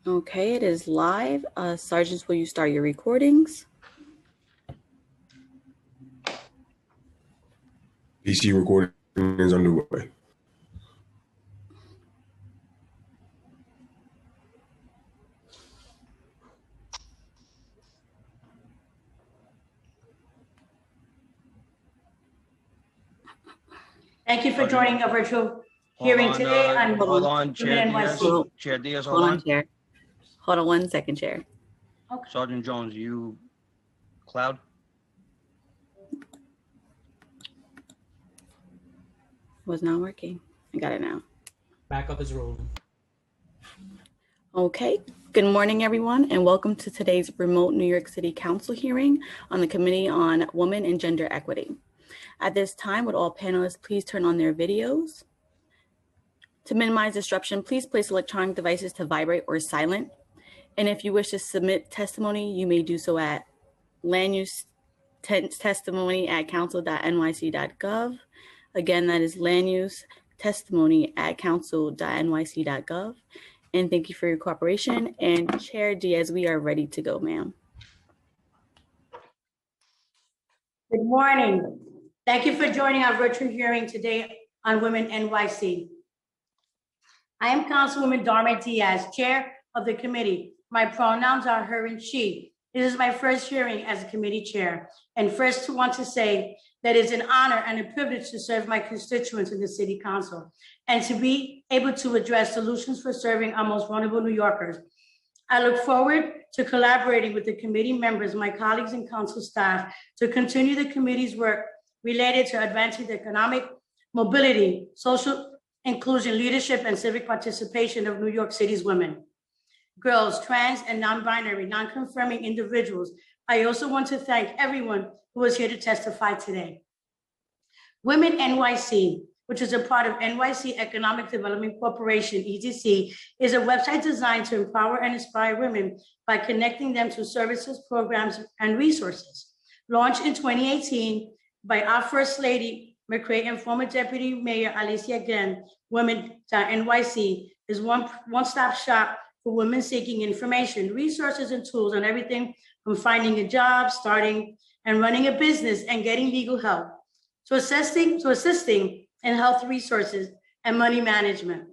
Okay, it is live. Sergeants, will you start your recordings? PC recording is underway. Thank you for joining a virtual hearing today on Hold Women Chair NYC. Diaz. Chair Diaz, Hold on, Chair. Hold on 1 second, Chair. Okay. Sergeant Jones, you cloud? Was not working. I got it now. Backup is rolling. Okay. Good morning, everyone, and welcome to today's remote New York City Council hearing on the Committee on Women and Gender Equity. At this time, would all panelists please turn on their videos? To minimize disruption, please place electronic devices to vibrate or silent. And if you wish to submit testimony, you may do so at landusetestimony@council.nyc.gov. Again, that is landusetestimony@council.nyc.gov. And thank you for your cooperation. And Chair Diaz, we are ready to go, ma'am. Good morning. Thank you for joining our virtual hearing today on Women NYC. I am Councilwoman Darma Diaz, Chair of the committee. My pronouns are her and she. This is my first hearing as a committee chair. And first, want to say that it's an honor and a privilege to serve my constituents in the City Council and to be able to address solutions for serving our most vulnerable New Yorkers. I look forward to collaborating with the committee members, my colleagues and council staff to continue the committee's work related to advancing the economic mobility, social inclusion, leadership, and civic participation of New York City's women, girls, trans, and non-binary, non-conforming individuals. I also want to thank everyone who is here to testify today. Women NYC, which is a part of NYC Economic Development Corporation, EDC, is a website designed to empower and inspire women by connecting them to services, programs, and resources. Launched in 2018 by our First Lady, McCray, and former Deputy Mayor Alicia Glenn, Women.NYC is one-stop shop for women seeking information, resources, and tools on everything from finding a job, starting and running a business, and getting legal help, to assisting in health resources and money management.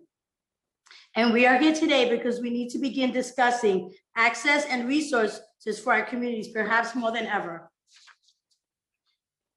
And we are here today because we need to begin discussing access and resources for our communities, perhaps more than ever.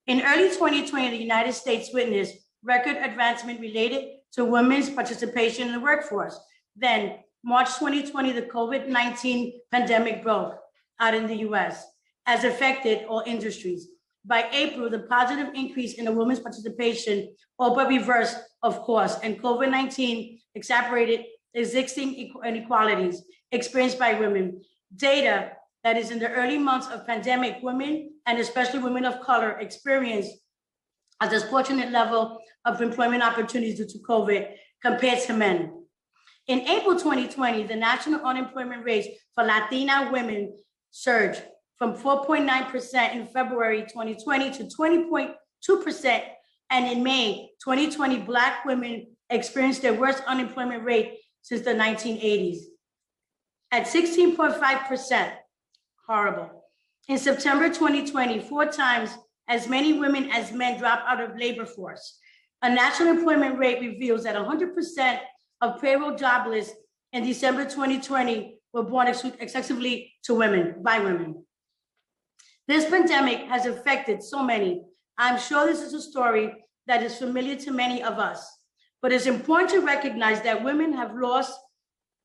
In early 2020, the United States witnessed record advancement related to women's participation in the workforce. Then, March 2020, the COVID-19 pandemic broke out in the US, as affected all industries. By April, the positive increase in the women's participation all but reversed, of course, and COVID-19 exacerbated existing inequalities experienced by women. Data that is in the early months of pandemic, women, and especially women of color, experienced a disproportionate level of employment opportunities due to COVID compared to men. In April 2020, the national unemployment rate for Latina women surged from 4.9% in February 2020 to 20.2%. And in May 2020, Black women experienced their worst unemployment rate since the 1980s at 16.5%. Horrible. In September 2020, 4 times as many women as men dropped out of labor force. A national employment rate reveals that 100% of payroll jobless in December 2020 were born excessively to women, by women. This pandemic has affected so many. I'm sure this is a story that is familiar to many of us, but it's important to recognize that women have lost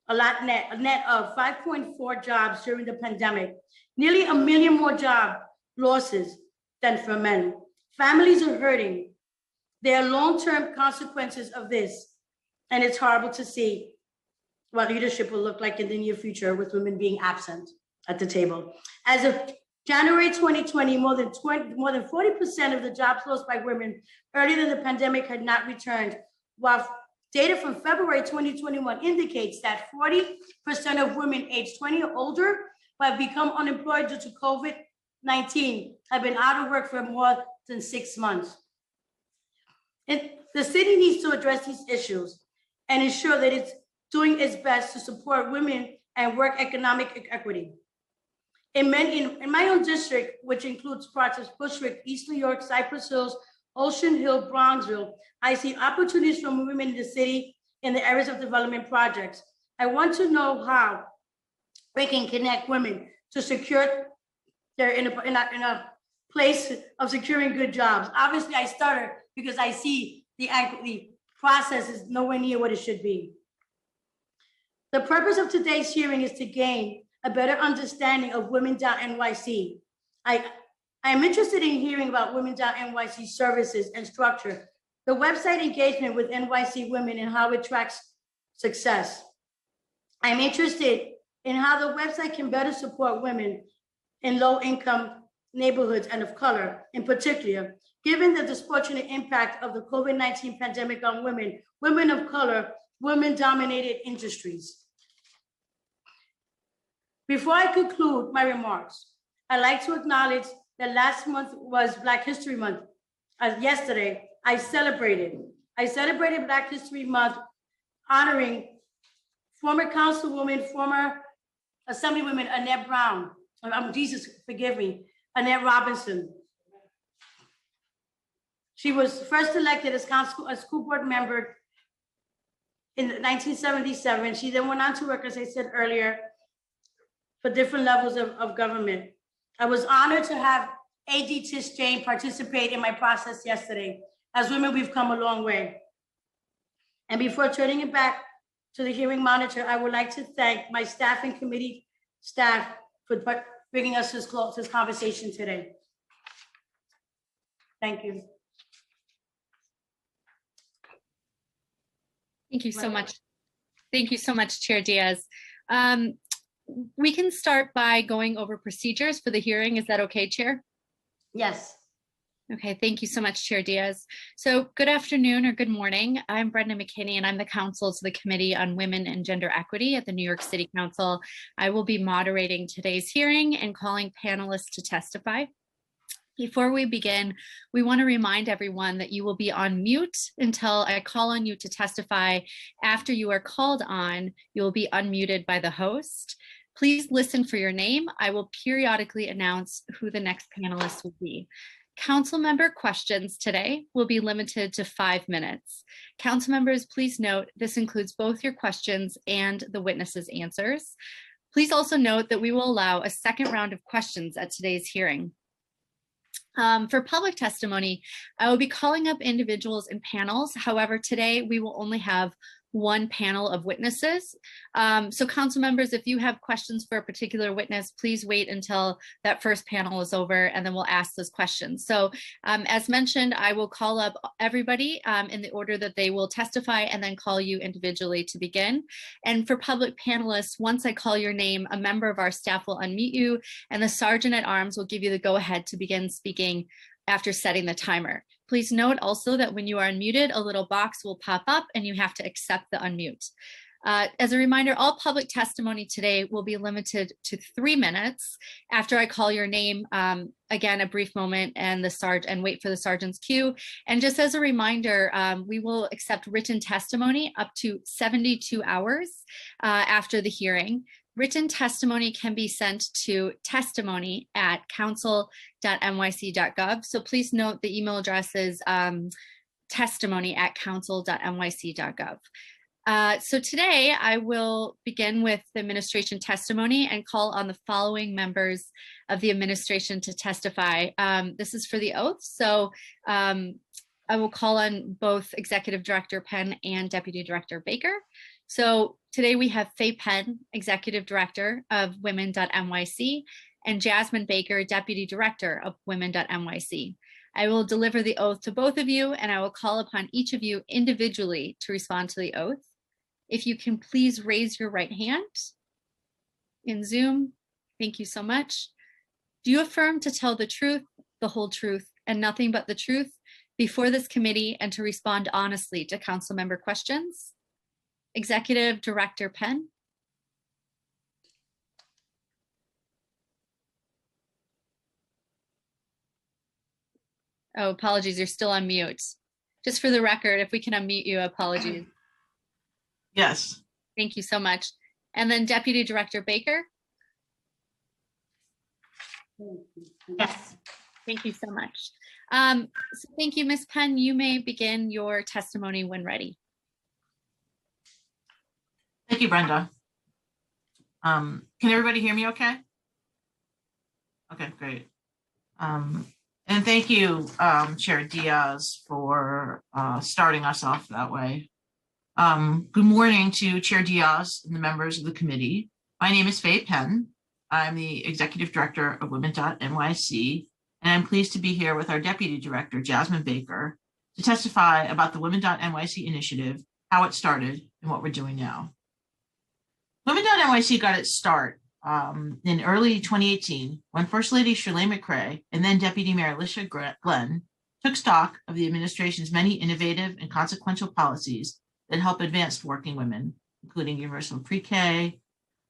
a net of 5.4 jobs during the pandemic, nearly 1 million more job losses than for men. Families are hurting. There are long-term consequences of this, and it's horrible to see what leadership will look like in the near future with women being absent at the table. As of January 2020, more than 40% of the jobs lost by women earlier in the pandemic had not returned, while data from February 2021 indicates that 40% of women aged 20 or older who have become unemployed due to COVID-19 have been out of work for more than 6 months. The city needs to address these issues and ensure that it's doing its best to support women and work economic equity. In my own district, which includes parts of Bushwick, East New York, Cypress Hills, Ocean Hill, Bronxville, I see opportunities for women in the city in the areas of development projects. I want to know how we can connect women to secure their in a place of securing good jobs. Obviously, I stutter because I see the process is nowhere near what it should be. The purpose of today's hearing is to gain a better understanding of Women.NYC. I am interested in hearing about Women.NYC services and structure, the website engagement with NYC women and how it tracks success. I'm interested in how the website can better support women in low-income neighborhoods and of color in particular, given the disproportionate impact of the COVID-19 pandemic on women, women of color, women-dominated industries. Before I conclude my remarks, I'd like to acknowledge that last month was Black History Month. Yesterday, I celebrated Black History Month honoring former Councilwoman, former Assemblywoman Annette Brown. Jesus, forgive me, Annette Robinson. She was first elected as a school board member in 1977. She then went on to work, as I said earlier, for different levels of government. I was honored to have A.D. Tish James participate in my process yesterday. As women, we've come a long way. And before turning it back to the hearing monitor, I would like to thank my staff and committee staff for bringing us this conversation today. Thank you. Thank you so much. Thank you so much, Chair Diaz. We can start by going over procedures for the hearing. Is that okay, Chair? Yes. Okay, thank you so much, Chair Diaz. So good afternoon or good morning. I'm Brenda McKinney and I'm the counsel to the Committee on Women and Gender Equity at the New York City Council. I will be moderating today's hearing and calling panelists to testify. Before we begin, we want to remind everyone that you will be on mute until I call on you to testify. After you are called on, you will be unmuted by the host. Please listen for your name. I will periodically announce who the next panelist will be. Council member questions today will be limited to 5 minutes. Council members, please note this includes both your questions and the witnesses' answers. Please also note that we will allow a second round of questions at today's hearing. For public testimony, I will be calling up individuals in panels. However, today we will only have one panel of witnesses. So council members, if you have questions for a particular witness, please wait until that first panel is over and then we'll ask those questions. So as mentioned, I will call up everybody in the order that they will testify and then call you individually to begin. And for public panelists, once I call your name, a member of our staff will unmute you and the Sergeant at Arms will give you the go-ahead to begin speaking after setting the timer. Please note also that when you are unmuted, a little box will pop up and you have to accept the unmute. As a reminder, all public testimony today will be limited to 3 minutes. After I call your name, again, a brief moment and wait for the sergeant's cue. And just as a reminder, we will accept written testimony up to 72 hours after the hearing. Written testimony can be sent to testimony@council.nyc.gov. So please note the email address is testimony@council.nyc.gov. So today I will begin with the administration testimony and call on the following members of the administration to testify. This is for the oath. So I will call on both Executive Director Penn and Deputy Director Baker. So today we have Faye Penn, Executive Director of Women.NYC, and Jasmine Baker, Deputy Director of Women.NYC. I will deliver the oath to both of you, and I will call upon each of you individually to respond to the oath. If you can please raise your right hand in Zoom. Thank you so much. Do you affirm to tell the truth, the whole truth, and nothing but the truth before this committee and to respond honestly to council member questions? Executive Director Penn. Oh, apologies, you're still on mute. Just for the record, if we can unmute you, apologies. Yes. Thank you so much. And then Deputy Director Baker. Yes. Thank you so much. So thank you, Ms. Penn. You may begin your testimony when ready. Thank you, Brenda. Can everybody hear me okay? Okay, great. And thank you, Chair Diaz, for starting us off that way. Good morning to Chair Diaz and the members of the committee. My name is Faye Penn. I'm the Executive Director of Women.NYC, and I'm pleased to be here with our Deputy Director, Jasmine Baker, to testify about the Women.NYC initiative, how it started, and what we're doing now. Women.NYC got its start in early 2018 when First Lady Shirley McCray and then Deputy Mayor Alicia Glenn took stock of the administration's many innovative and consequential policies that help advance working women, including universal pre-K,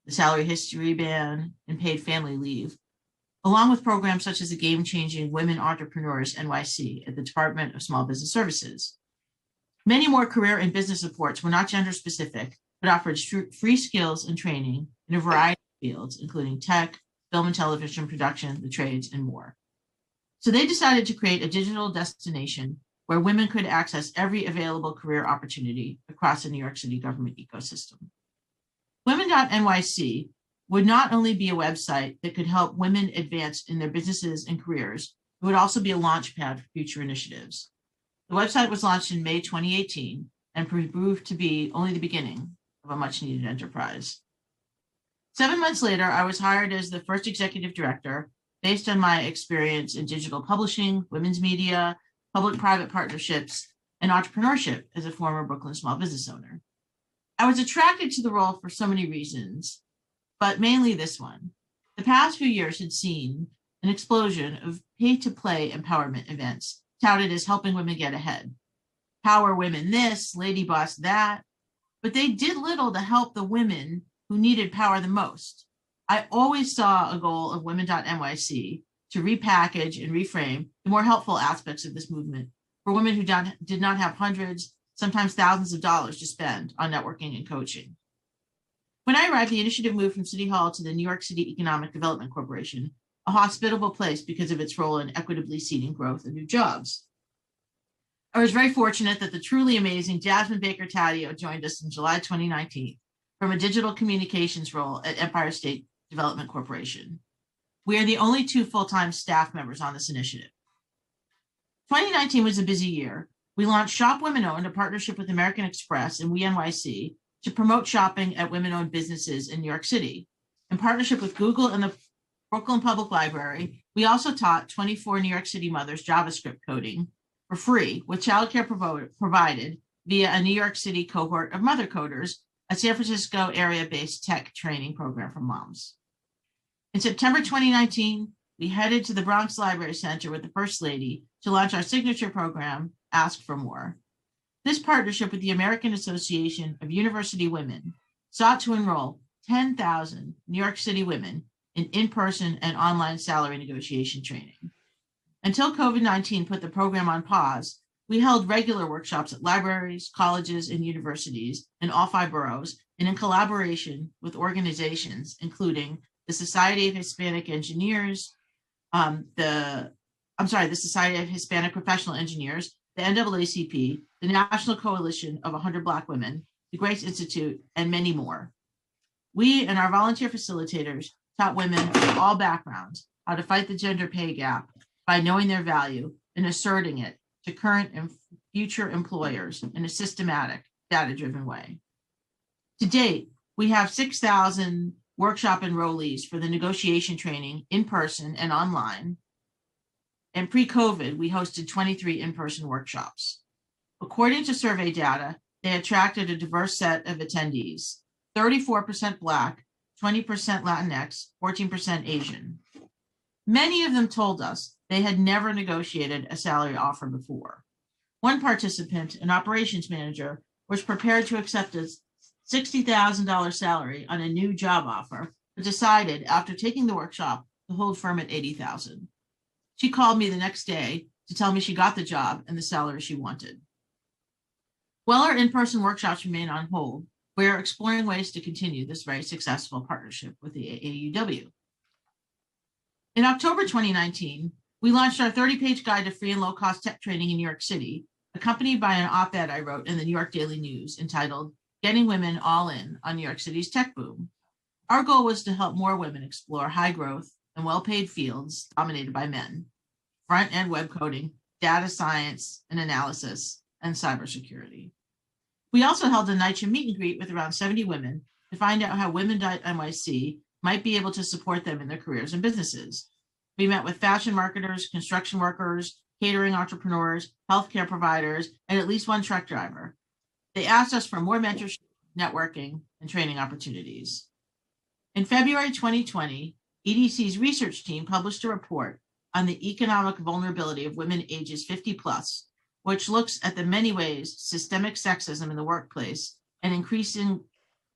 the salary history ban, and paid family leave, along with programs such as the game-changing Women Entrepreneurs NYC at the Department of Small Business Services. Many more career and business supports were not gender-specific, but offered free skills and training in a variety of fields, including tech, film and television production, the trades, and more. So they decided to create a digital destination where women could access every available career opportunity across the New York City government ecosystem. Women.NYC would not only be a website that could help women advance in their businesses and careers, it would also be a launch pad for future initiatives. The website was launched in May 2018 and proved to be only the beginning of a much needed enterprise. 7 months later, I was hired as the first executive director based on my experience in digital publishing, women's media, public-private partnerships, and entrepreneurship as a former Brooklyn small business owner. I was attracted to the role for so many reasons, but mainly this one. The past few years had seen an explosion of pay-to-play empowerment events touted as helping women get ahead. Power women this, lady boss that, but they did little to help the women who needed power the most. I always saw a goal of Women.NYC to repackage and reframe the more helpful aspects of this movement for women who did not have hundreds, sometimes thousands of dollars to spend on networking and coaching. When I arrived, the initiative moved from City Hall to the New York City Economic Development Corporation, a hospitable place because of its role in equitably seeding growth and new jobs. I was very fortunate that the truly amazing Jasmine Baker Taddeo joined us in July 2019 from a digital communications role at Empire State Development Corporation. We are the only 2 full-time staff members on this initiative. 2019 was a busy year. We launched Shop Women Owned, a partnership with American Express and WeNYC to promote shopping at women-owned businesses in New York City. In partnership with Google and the Brooklyn Public Library, we also taught 24 New York City mothers JavaScript coding for free, with childcare provided via a New York City cohort of mother coders, a San Francisco area-based tech training program for moms. In September 2019, we headed to the Bronx Library Center with the First Lady to launch our signature program, Ask for More. This partnership with the American Association of University Women sought to enroll 10,000 New York City women in in-person and online salary negotiation training. Until COVID-19 put the program on pause, we held regular workshops at libraries, colleges, and universities in all 5 boroughs, and in collaboration with organizations including the Society of Hispanic Engineers, the Society of Hispanic Professional Engineers, the NAACP, the National Coalition of 100 Black Women, the Grace Institute, and many more. We and our volunteer facilitators taught women of all backgrounds how to fight the gender pay gap by knowing their value and asserting it to current and future employers in a systematic, data-driven way. To date, we have 6,000 workshop enrollees for the negotiation training in person and online. And pre-COVID, we hosted 23 in-person workshops. According to survey data, they attracted a diverse set of attendees, 34% Black, 20% Latinx, 14% Asian. Many of them told us they had never negotiated a salary offer before. One participant, an operations manager, was prepared to accept a $60,000 salary on a new job offer, but decided after taking the workshop to hold firm at $80,000. She called me the next day to tell me she got the job and the salary she wanted. While our in-person workshops remain on hold, We are exploring ways to continue this very successful partnership with the AAUW. In October 2019, we launched our 30-page guide to free and low-cost tech training in New York City, accompanied by an op-ed I wrote in the New York Daily News entitled Getting Women All In on New York City's Tech Boom. Our goal was to help more women explore high growth and well-paid fields dominated by men: front-end web coding, data science and analysis, and cybersecurity. We also held a NYCHA meet and greet with around 70 women to find out how Women.NYC might be able to support them in their careers and businesses. We met with fashion marketers, construction workers, catering entrepreneurs, healthcare providers, and at least one truck driver. They asked us for more mentorship, networking, and training opportunities. In February 2020, EDC's research team published a report on the economic vulnerability of women ages 50 plus, which looks at the many ways systemic sexism in the workplace and increased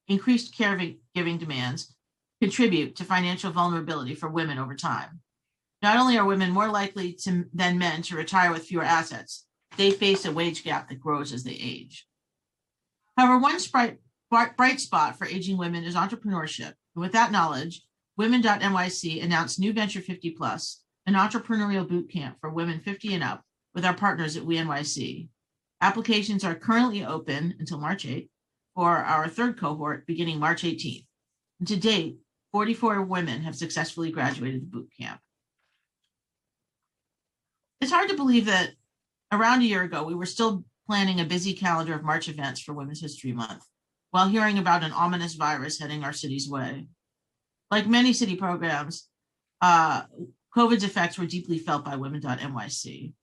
caregiving demands contribute to financial vulnerability for women over time. Not only are women more likely than men to retire with fewer assets, they face a wage gap that grows as they age. However, one bright spot for aging women is entrepreneurship. And with that knowledge, Women.NYC announced New Venture 50 Plus, an entrepreneurial boot camp for women 50 and up with our partners at WeNYC. Applications are currently open until March 8th for our third cohort beginning March 18th. And to date, 44 women have successfully graduated the boot camp. It's hard to believe that around a year ago, we were still planning a busy calendar of March events for Women's History Month, while hearing about an ominous virus heading our city's way. Like many city programs, COVID's effects were deeply felt by Women.NYC.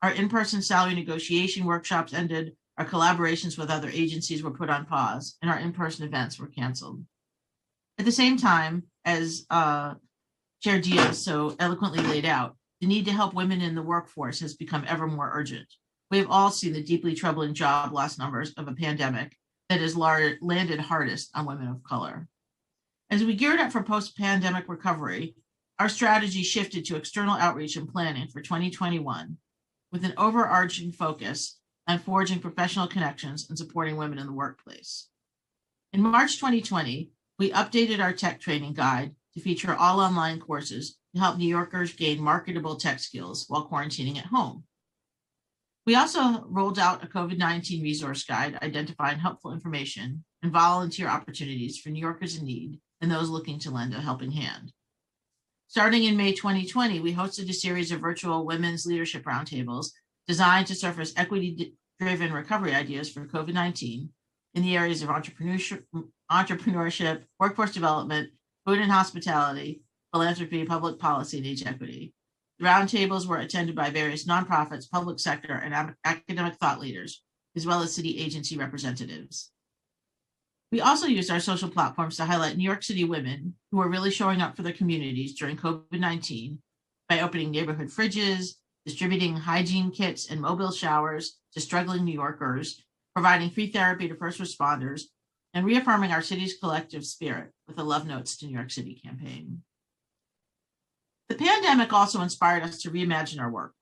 Our in-person salary negotiation workshops ended, our collaborations with other agencies were put on pause, and our in-person events were canceled. At the same time, as Chair Diaz so eloquently laid out, the need to help women in the workforce has become ever more urgent. We have all seen the deeply troubling job loss numbers of a pandemic that has landed hardest on women of color. As we geared up for post-pandemic recovery, our strategy shifted to external outreach and planning for 2021, with an overarching focus on forging professional connections and supporting women in the workplace. In March 2020, we updated our tech training guide to feature all online courses to help New Yorkers gain marketable tech skills while quarantining at home. We also rolled out a COVID-19 resource guide identifying helpful information and volunteer opportunities for New Yorkers in need and those looking to lend a helping hand. Starting in May 2020, we hosted a series of virtual women's leadership roundtables designed to surface equity-driven recovery ideas for COVID-19 in the areas of entrepreneurship, workforce development, food and hospitality, philanthropy, public policy, and age equity. The roundtables were attended by various nonprofits, public sector, and academic thought leaders, as well as city agency representatives. We also used our social platforms to highlight New York City women who are really showing up for their communities during COVID-19 by opening neighborhood fridges, distributing hygiene kits and mobile showers to struggling New Yorkers, providing free therapy to first responders, and reaffirming our city's collective spirit with a Love Notes to New York City campaign. The pandemic also inspired us to reimagine our work.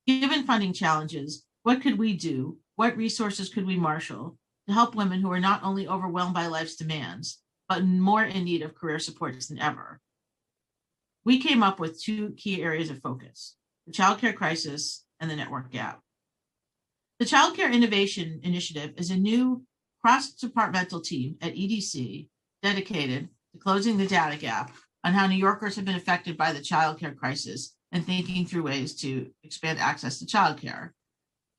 Given funding challenges, what could we do? What resources could we marshal to help women who are not only overwhelmed by life's demands, but more in need of career supports than ever? We came up with two key areas of focus: the childcare crisis and the network gap. The Childcare Innovation Initiative is a new cross-departmental team at EDC dedicated to closing the data gap on how New Yorkers have been affected by the childcare crisis and thinking through ways to expand access to childcare.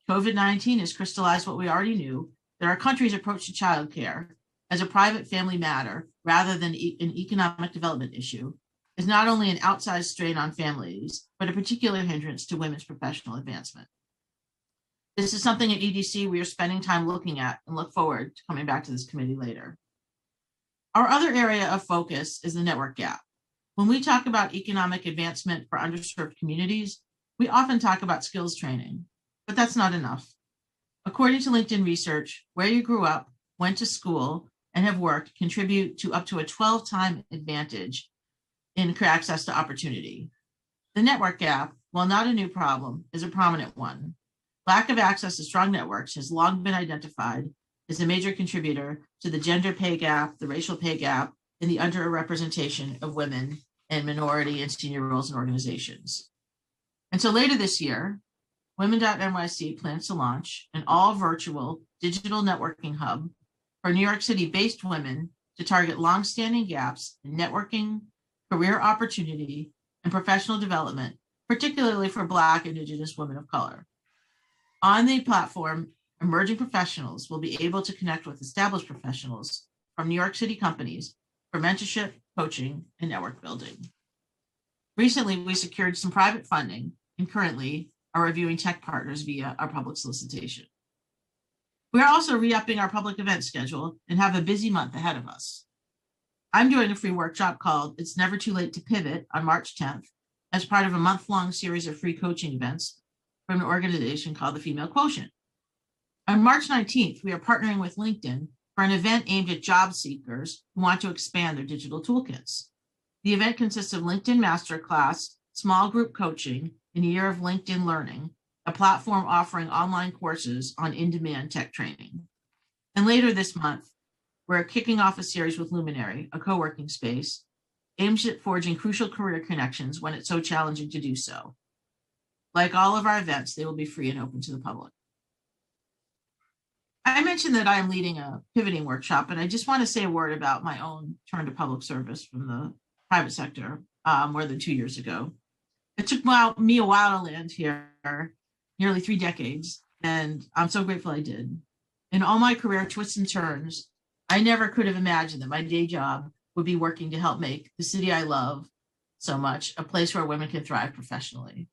COVID-19 has crystallized what we already knew, that our country's approach to childcare as a private family matter rather than an economic development issue is not only an outsized strain on families, but a particular hindrance to women's professional advancement. This is something at EDC we are spending time looking at and look forward to coming back to this committee later. Our other area of focus is the network gap. When we talk about economic advancement for underserved communities, we often talk about skills training, but that's not enough. According to LinkedIn research, where you grew up, went to school, and have worked contribute to up to a 12-time advantage in access to opportunity. The network gap, while not a new problem, is a prominent one. Lack of access to strong networks has long been identified is a major contributor to the gender pay gap, the racial pay gap, and the underrepresentation of women and minority and senior roles in organizations. And so later this year, Women.NYC plans to launch an all virtual digital networking hub for New York City-based women to target longstanding gaps in networking, career opportunity, and professional development, particularly for Black and Indigenous women of color. On the platform, emerging professionals will be able to connect with established professionals from New York City companies for mentorship, coaching, and network building. Recently, we secured some private funding and currently are reviewing tech partners via our public solicitation. We are also re-upping our public event schedule and have a busy month ahead of us. I'm doing a free workshop called It's Never Too Late to Pivot on March 10th as part of a month-long series of free coaching events from an organization called the Female Quotient. On March 19th, we are partnering with LinkedIn for an event aimed at job seekers who want to expand their digital toolkits. The event consists of LinkedIn Masterclass, small group coaching, and a year of LinkedIn Learning, a platform offering online courses on in-demand tech training. And later this month, we're kicking off a series with Luminary, a co-working space, aimed at forging crucial career connections when it's so challenging to do so. Like all of our events, they will be free and open to the public. I mentioned that I am leading a pivoting workshop, and I just want to say a word about my own turn to public service from the private sector more than 2 years ago. It took me a while to land here, nearly 3 decades, and I'm so grateful I did. In all my career twists and turns, I never could have imagined that my day job would be working to help make the city I love so much a place where women can thrive professionally.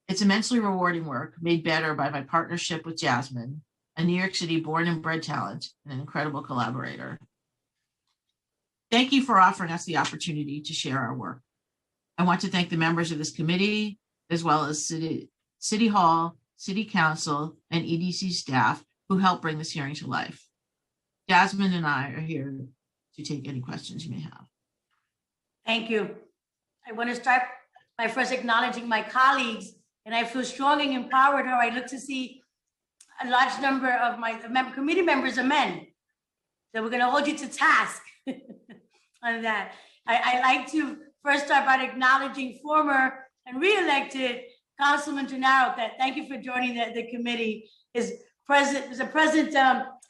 It's immensely rewarding work made better by my partnership with Jasmine, a New York City born and bred talent and an incredible collaborator. Thank you for offering us the opportunity to share our work. I want to thank the members of this committee, as well as City Hall, City Council, and EDC staff who helped bring this hearing to life. Jasmine and I are here to take any questions you may have. Thank you. I want to start by first acknowledging my colleagues, and I feel strong and empowered how I look to see a large number of my committee members are men. So we're going to hold you to task on that. I like to first start by acknowledging former and re-elected Councilman Gennaro. That thank you for joining the committee. Is a present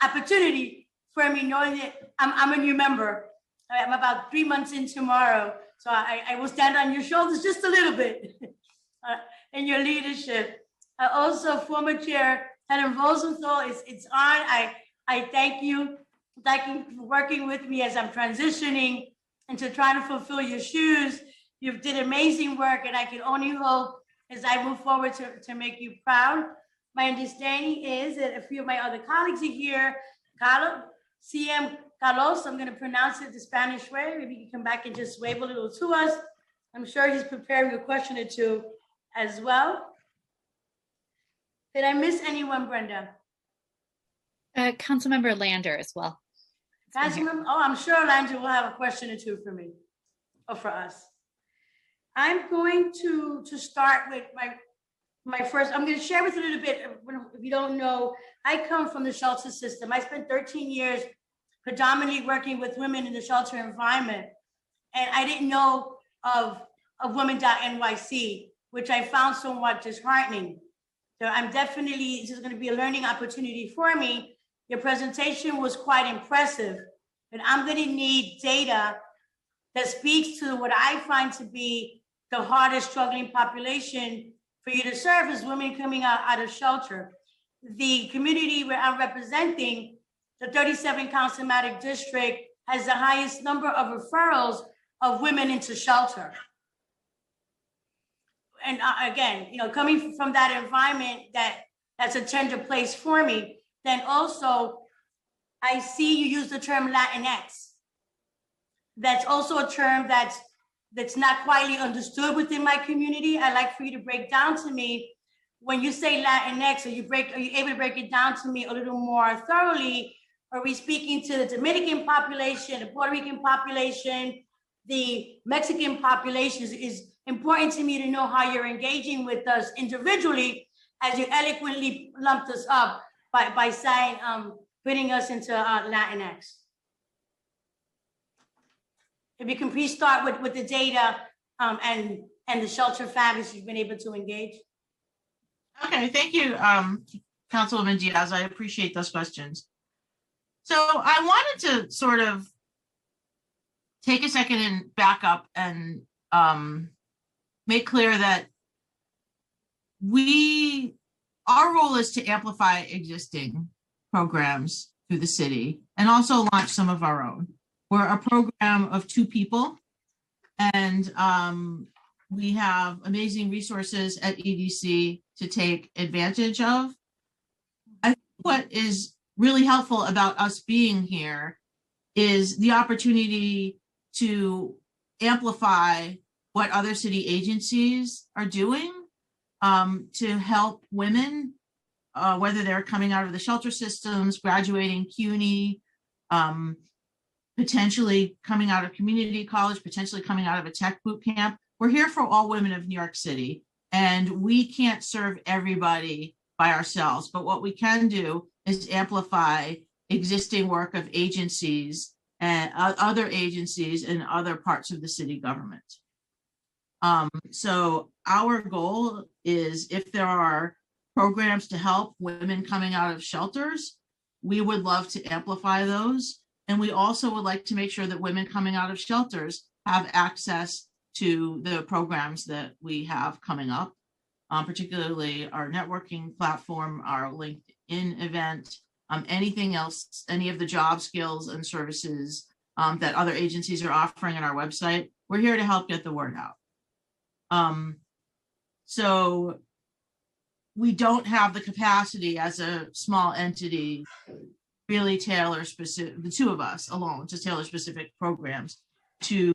opportunity for me, knowing that I'm a new member. I'm about 3 months in tomorrow, so I will stand on your shoulders just a little bit in your leadership. Also, former Chair Helen Rosenthal, it's on. I thank you. Thank you for working with me as I'm transitioning into trying to fulfill your shoes. You've did amazing work, and I can only hope as I move forward to make you proud. My understanding is that a few of my other colleagues are here. Carlos, CM Carlos, I'm going to pronounce it the Spanish way. Maybe you can come back and just wave a little to us. I'm sure he's preparing a question or two as well. Did I miss anyone, Brenda? Councilmember Lander as well. Councilmember, oh, I'm sure Lander will have a question or two for me or for us. I'm going to start with my first, I'm going to share with you a little bit. If you don't know, I come from the shelter system. I spent 13 years predominantly working with women in the shelter environment. And I didn't know of Women.NYC, which I found somewhat disheartening. So I'm definitely, this is going to be a learning opportunity for me. Your presentation was quite impressive, and I'm going to need data that speaks to what I find to be the hardest struggling population for you to serve as women coming out of shelter. The community where I'm representing, the 37 Councilmatic District, has the highest number of referrals of women into shelter. And again, you know, coming from that environment, that's a tender place for me. Then also, I see you use the term Latinx. That's also a term that's not quietly understood within my community. I'd like for you to break down to me, when you say Latinx, are you able to break it down to me a little more thoroughly? Are we speaking to the Dominican population, the Puerto Rican population, the Mexican population? Is important to me to know how you're engaging with us individually, as you eloquently lumped us up by saying putting us into Latinx. If you can please start with the data and the shelter families you've been able to engage. Okay, thank you, Councilwoman Diaz. I appreciate those questions. So I wanted to sort of take a second and back up and make clear that our role is to amplify existing programs through the city and also launch some of our own. We're a program of 2 people, and we have amazing resources at EDC to take advantage of. I think what is really helpful about us being here is the opportunity to amplify what other city agencies are doing to help women, whether they're coming out of the shelter systems, graduating CUNY, potentially coming out of community college, potentially coming out of a tech boot camp. We're here for all women of New York City, and we can't serve everybody by ourselves. But what we can do is amplify existing work of agencies and other agencies in other parts of the city government. So our goal is, if there are programs to help women coming out of shelters, we would love to amplify those. And we also would like to make sure that women coming out of shelters have access to the programs that we have coming up, particularly our networking platform, our LinkedIn event, anything else, any of the job skills and services that other agencies are offering on our website. We're here to help get the word out. So we don't have the capacity as a small entity really tailor specific, the 2 of us alone, to tailor specific programs to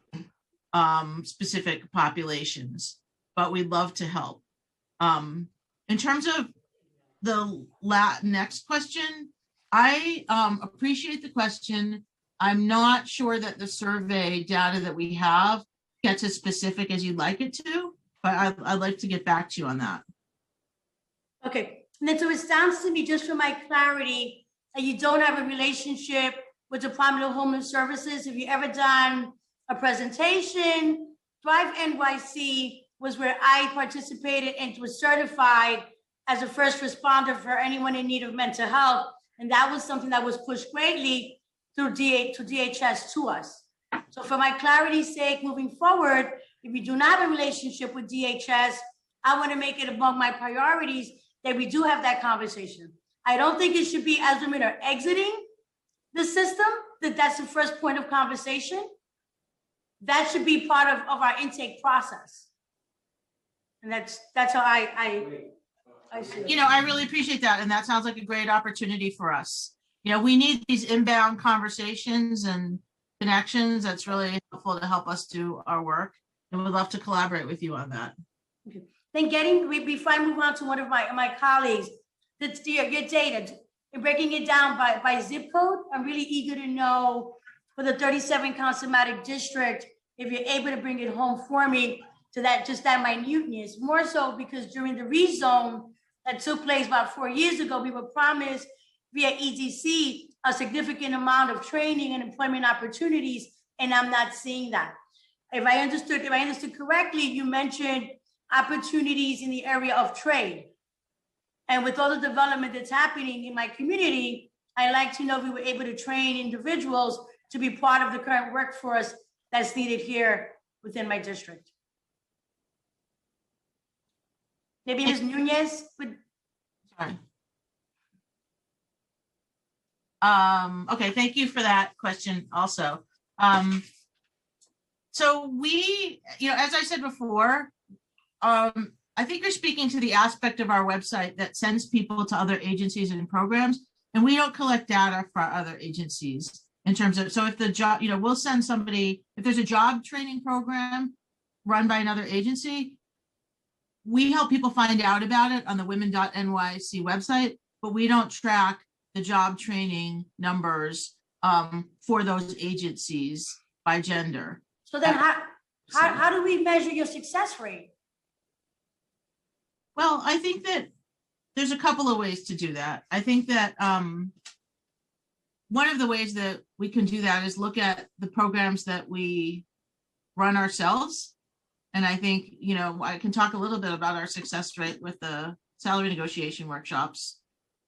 specific populations, but we'd love to help. In terms of the next question, I appreciate the question. I'm not sure that the survey data that we have gets as specific as you'd like it to, but I'd like to get back to you on that. Okay, and then so it sounds to me, just for my clarity, that you don't have a relationship with Department of Homeland Services. Have you ever done a presentation? Thrive NYC was where I participated and was certified as a first responder for anyone in need of mental health. And that was something that was pushed greatly through DHS to us. So for my clarity's sake, moving forward, if you do not have a relationship with DHS, I want to make it among my priorities that we do have that conversation. I don't think it should be as women are exiting the system, that's the first point of conversation. That should be part of our intake process. And that's how I see it. I really appreciate that. And that sounds like a great opportunity for us. We need these inbound conversations and connections. That's really helpful to help us do our work. And we'd love to collaborate with you on that. Okay. Then before I move on to one of my colleagues, your data, and breaking it down by zip code, I'm really eager to know for the 37 Councilmatic District, if you're able to bring it home for me to that minuteness, more so because during the rezone that took place about 4 years ago, we were promised via EDC a significant amount of training and employment opportunities, and I'm not seeing that. If I understood correctly, you mentioned opportunities in the area of trade. And with all the development that's happening in my community, I'd like to know if we were able to train individuals to be part of the current workforce that's needed here within my district. Maybe Ms. Nunez would. Sorry. Okay, thank you for that question also. So we, as I said before, I think you're speaking to the aspect of our website that sends people to other agencies and programs, and we don't collect data for other agencies in terms of, so if the job, we'll send somebody, if there's a job training program run by another agency, we help people find out about it on the women.nyc website, but we don't track the job training numbers for those agencies by gender. So then how do we measure your success rate? Well, I think that there's a couple of ways to do that. I think that one of the ways that we can do that is look at the programs that we run ourselves. And I think, I can talk a little bit about our success rate with the salary negotiation workshops,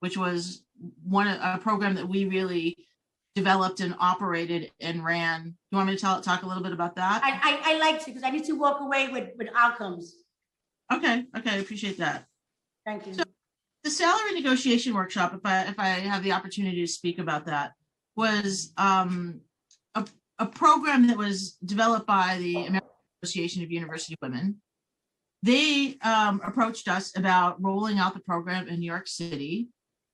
which was a program that we really developed and operated and ran. You want me to talk a little bit about that? I like to, because I need to walk away with outcomes. Okay, I appreciate that. Thank you. So the salary negotiation workshop, if I have the opportunity to speak about that, was a program that was developed by the American Association of University Women. They approached us about rolling out the program in New York City,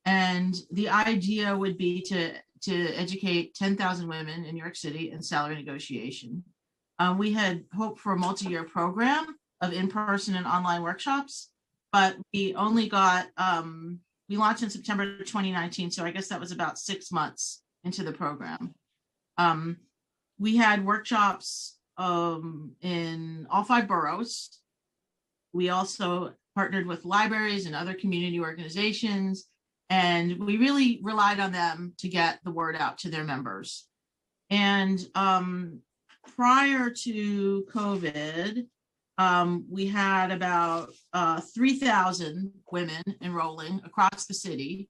and the idea would be to educate 10,000 women in New York City in salary negotiation. We had hoped for a multi-year program of in-person and online workshops, but we only got, we launched in September 2019, so I guess that was about 6 months into the program. We had workshops in all 5 boroughs. We also partnered with libraries and other community organizations, and we really relied on them to get the word out to their members. And prior to COVID, we had about 3,000 women enrolling across the city,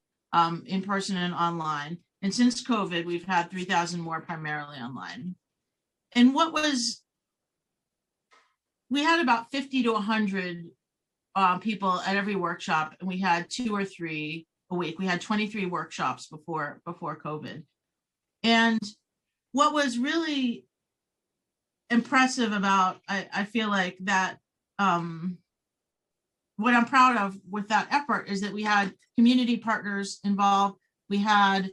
in person and online. And since COVID, we've had 3,000 more primarily online. And we had about 50 to 100 people at every workshop, and we had 2 or 3 a week. We had 23 workshops before COVID. And what was really impressive about, I feel like that, what I'm proud of with that effort is that we had community partners involved. We had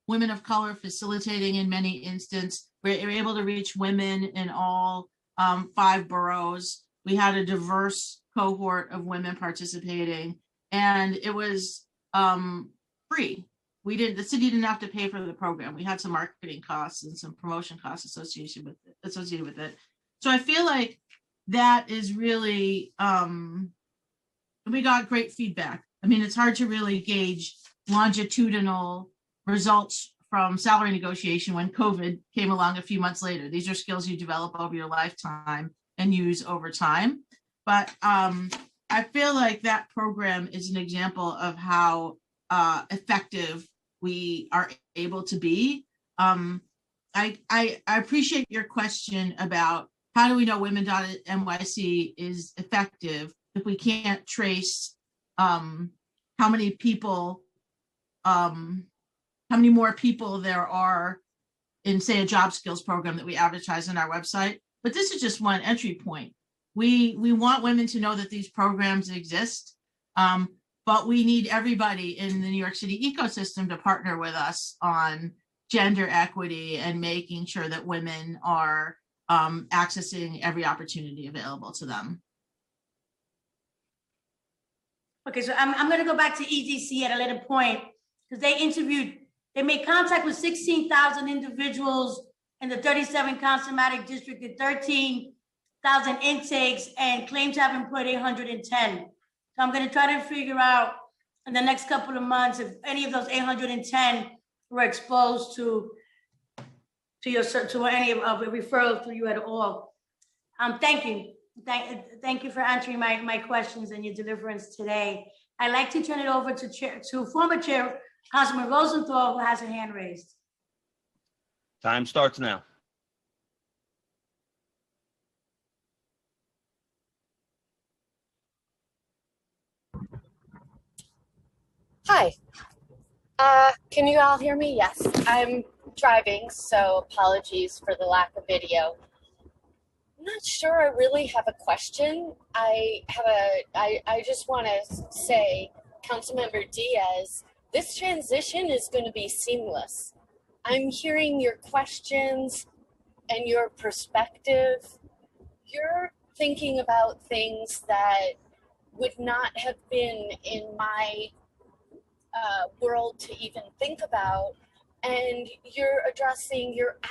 women of color facilitating in many instances. We were able to reach women in all 5 boroughs. We had a diverse cohort of women participating, and it was free. The city didn't have to pay for the program. We had some marketing costs and some promotion costs associated with it. So I feel like that is really, we got great feedback. I mean, it's hard to really gauge longitudinal results from salary negotiation when COVID came along a few months later. These are skills you develop over your lifetime and use over time. But I feel like that program is an example of how effective we are able to be. I appreciate your question about how do we know women.nyc is effective if we can't trace how many people, how many more people there are in, say, a job skills program that we advertise on our website. But this is just one entry point. We want women to know that these programs exist, but we need everybody in the New York City ecosystem to partner with us on gender equity and making sure that women are accessing every opportunity available to them. Okay, so I'm going to go back to EDC at a later point, because they made contact with 16,000 individuals in the 37 Consumatic District, and 13,000 intakes, and claims have been put 810. So I'm going to try to figure out in the next couple of months if any of those 810 were exposed to any of a referral to you at all. Thank you. Thank you for answering my questions and your deliverance today. I'd like to turn it over to former Chair Councilman Rosenthal, who has her hand raised. Time starts now. Hi. Can you all hear me? Yes. I'm driving, so apologies for the lack of video. I'm not sure I really have a question. I just want to say, Councilmember Diaz, this transition is going to be seamless. I'm hearing your questions and your perspective. You're thinking about things that would not have been in my world to even think about. And you're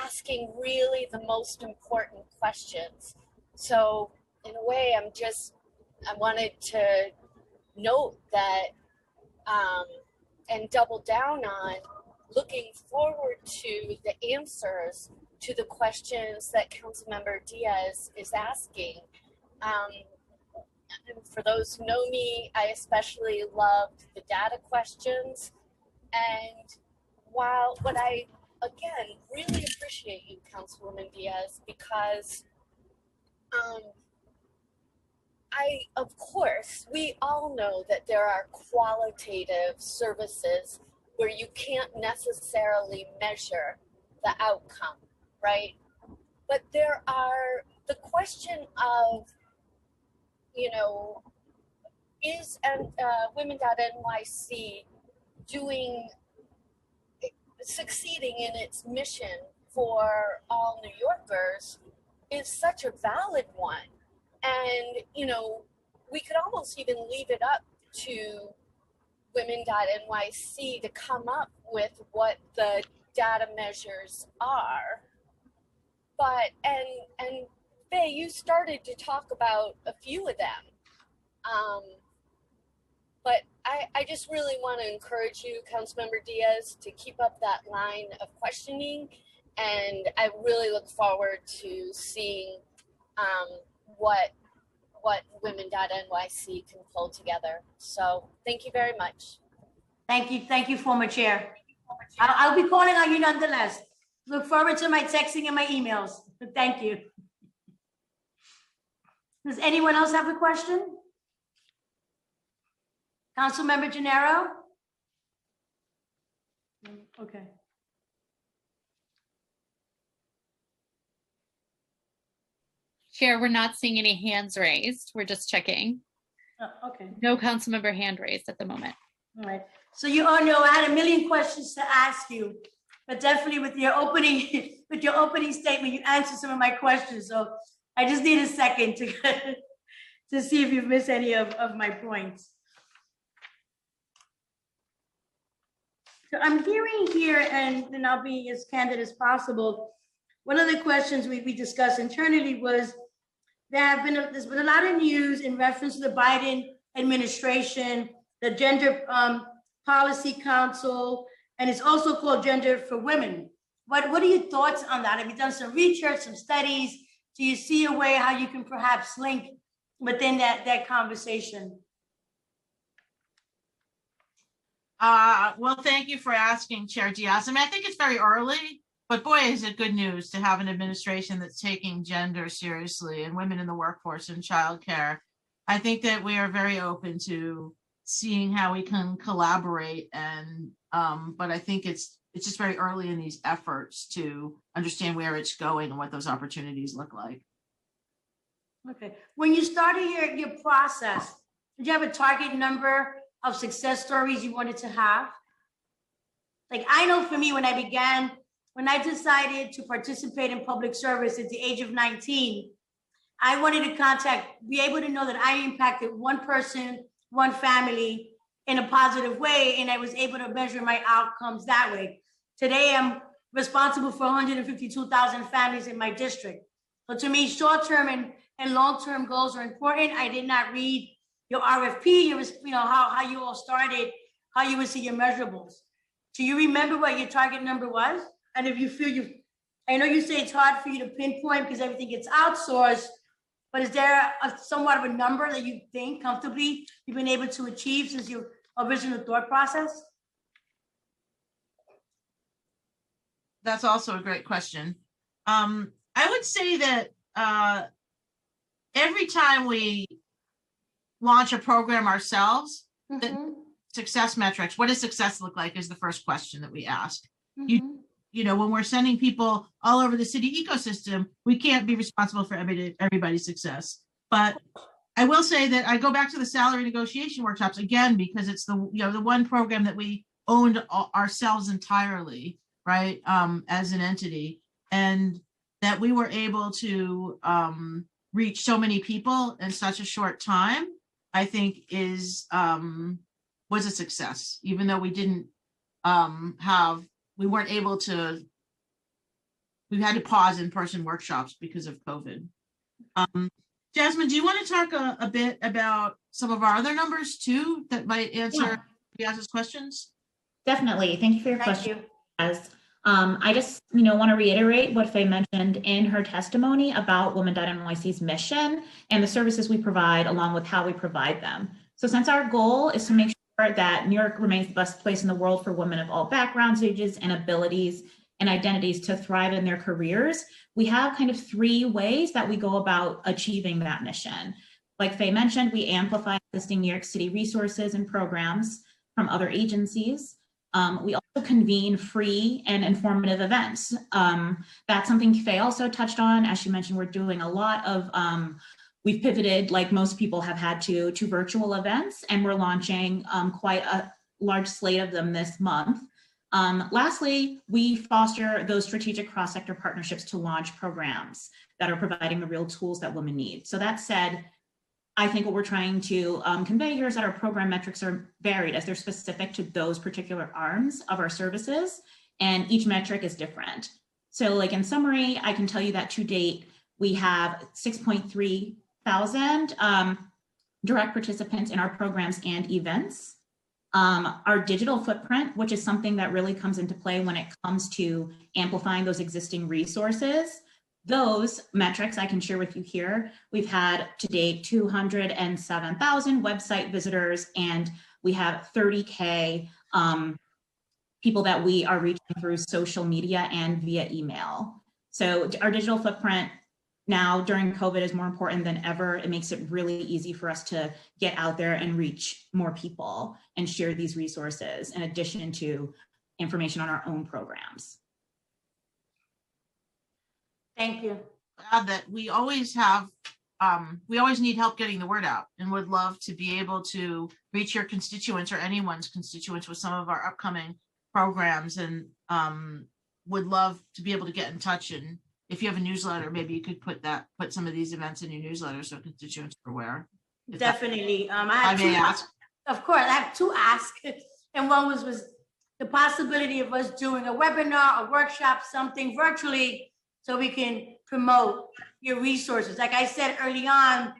asking really the most important questions. So in a way, I wanted to note that and double down on, looking forward to the answers to the questions that Councilmember Diaz is asking. And for those who know me, I especially loved the data questions. And while what I, again, really appreciate you, Councilwoman Diaz, because of course, we all know that there are qualitative services where you can't necessarily measure the outcome, right? But there are the question of, you know, is Women.NYC succeeding in its mission for all New Yorkers is such a valid one. And, you know, we could almost even leave it up to Women.NYC to come up with what the data measures are. But, and Faye, you started to talk about a few of them. But I just really want to encourage you, Councilmember Diaz, to keep up that line of questioning. And I really look forward to seeing what Women.NYC can pull together. So thank you very much. Thank you, former chair. I'll be calling on you nonetheless. Look forward to my texting and my emails. Thank you. Does anyone else have a question? Councilmember Gennaro? Okay. Chair, we're not seeing any hands raised. We're just checking. Oh, okay. No council member hand raised at the moment. All right. So you all know I had a million questions to ask you, but definitely with your opening statement, you answered some of my questions. So I just need a second to see if you've missed any of my points. So I'm hearing here, and then I'll be as candid as possible. One of the questions we discussed internally was there's been a lot of news in reference to the Biden administration, the Gender Policy Council, and it's also called Gender for Women. What are your thoughts on that? Have you done some research, some studies? Do you see a way how you can perhaps link within that conversation? Well, thank you for asking, Chair Diaz. I mean, I think it's very early, but boy, is it good news to have an administration that's taking gender seriously and women in the workforce and childcare. I think that we are very open to seeing how we can collaborate, and but I think it's just very early in these efforts to understand where it's going and what those opportunities look like. Okay. When you started your process, did you have a target number of success stories you wanted to have? Like, I know for me, when I decided to participate in public service at the age of 19, I wanted to be able to know that I impacted one person, one family in a positive way, and I was able to measure my outcomes that way. Today, I'm responsible for 152,000 families in my district. So to me, short-term and long-term goals are important. I did not read your RFP, how you all started, how you would see your measurables. Do you remember what your target number was? And if you feel I know you say it's hard for you to pinpoint because everything gets outsourced, but is there somewhat of a number that you think comfortably you've been able to achieve since your original thought process? That's also a great question. I would say that every time we launch a program ourselves, the success metrics, what does success look like, is the first question that we ask. You know, when we're sending people all over the city ecosystem, we can't be responsible for everybody's success. But I will say that I go back to the salary negotiation workshops again, because it's the one program that we owned ourselves entirely, right, as an entity, and that we were able to reach so many people in such a short time, I think was a success, even though we didn't we weren't able to, we had to pause in-person workshops because of COVID. Jasmine, do you want to talk a bit about some of our other numbers too that might answer Diaz's questions? Definitely. Thank you for your question. Thank you. I just, want to reiterate what Faye mentioned in her testimony about Women.NYC's mission and the services we provide along with how we provide them. So since our goal is to make sure that New York remains the best place in the world for women of all backgrounds, ages, and abilities and identities to thrive in their careers, we have kind of 3 ways that we go about achieving that mission. Like Faye mentioned, we amplify existing New York City resources and programs from other agencies. We also convene free and informative events. That's something Faye also touched on. As she mentioned, we're doing a lot of, we've pivoted, like most people have had to virtual events, and we're launching quite a large slate of them this month. Lastly, we foster those strategic cross-sector partnerships to launch programs that are providing the real tools that women need. So that said, I think what we're trying to convey here is that our program metrics are varied as they're specific to those particular arms of our services, and each metric is different. So like in summary, I can tell you that to date, we have 6.3 thousand direct participants in our programs and events. Our digital footprint, which is something that really comes into play when it comes to amplifying those existing resources. Those metrics I can share with you here. We've had to date 207,000 website visitors, and we have 30K people that we are reaching through social media and via email. So our digital footprint now during COVID is more important than ever. It makes it really easy for us to get out there and reach more people and share these resources in addition to information on our own programs. Thank you. Add that we always have, we always need help getting the word out, and would love to be able to reach your constituents or anyone's constituents with some of our upcoming programs, and would love to be able to get in touch. And if you have a newsletter, maybe you could put some of these events in your newsletter so constituents are aware. Definitely. I may ask. Of course, I have 2 asks, and one was the possibility of us doing a webinar, a workshop, something virtually, so we can promote your resources. Like I said early on,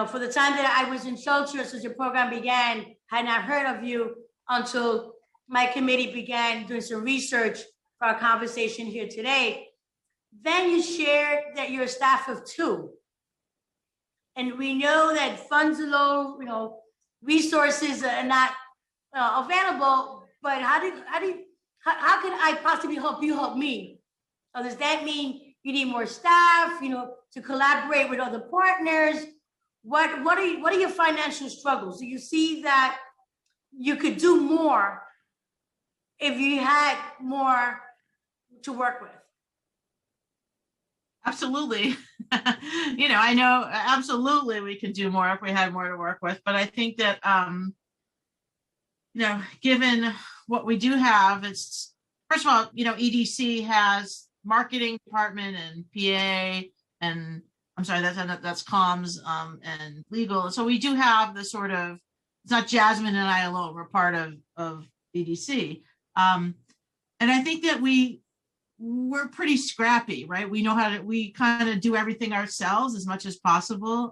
for the time that I was in shelter since your program began, had not heard of you until my committee began doing some research for our conversation here today. Then you shared that you're a staff of 2. And we know that funds are low, resources are not available, but how can I possibly help you help me? So does that mean you need more staff, to collaborate with other partners? What are your financial struggles? Do you see that you could do more if you had more to work with? Absolutely. I know absolutely we could do more if we had more to work with, but I think that, given what we do have, it's, first of all, EDC has marketing department and PA, and I'm sorry, that's comms and legal. So we do have the sort of, it's not Jasmine and I alone, we're part of EDC. And I think that we're pretty scrappy, right? We know we kind of do everything ourselves as much as possible.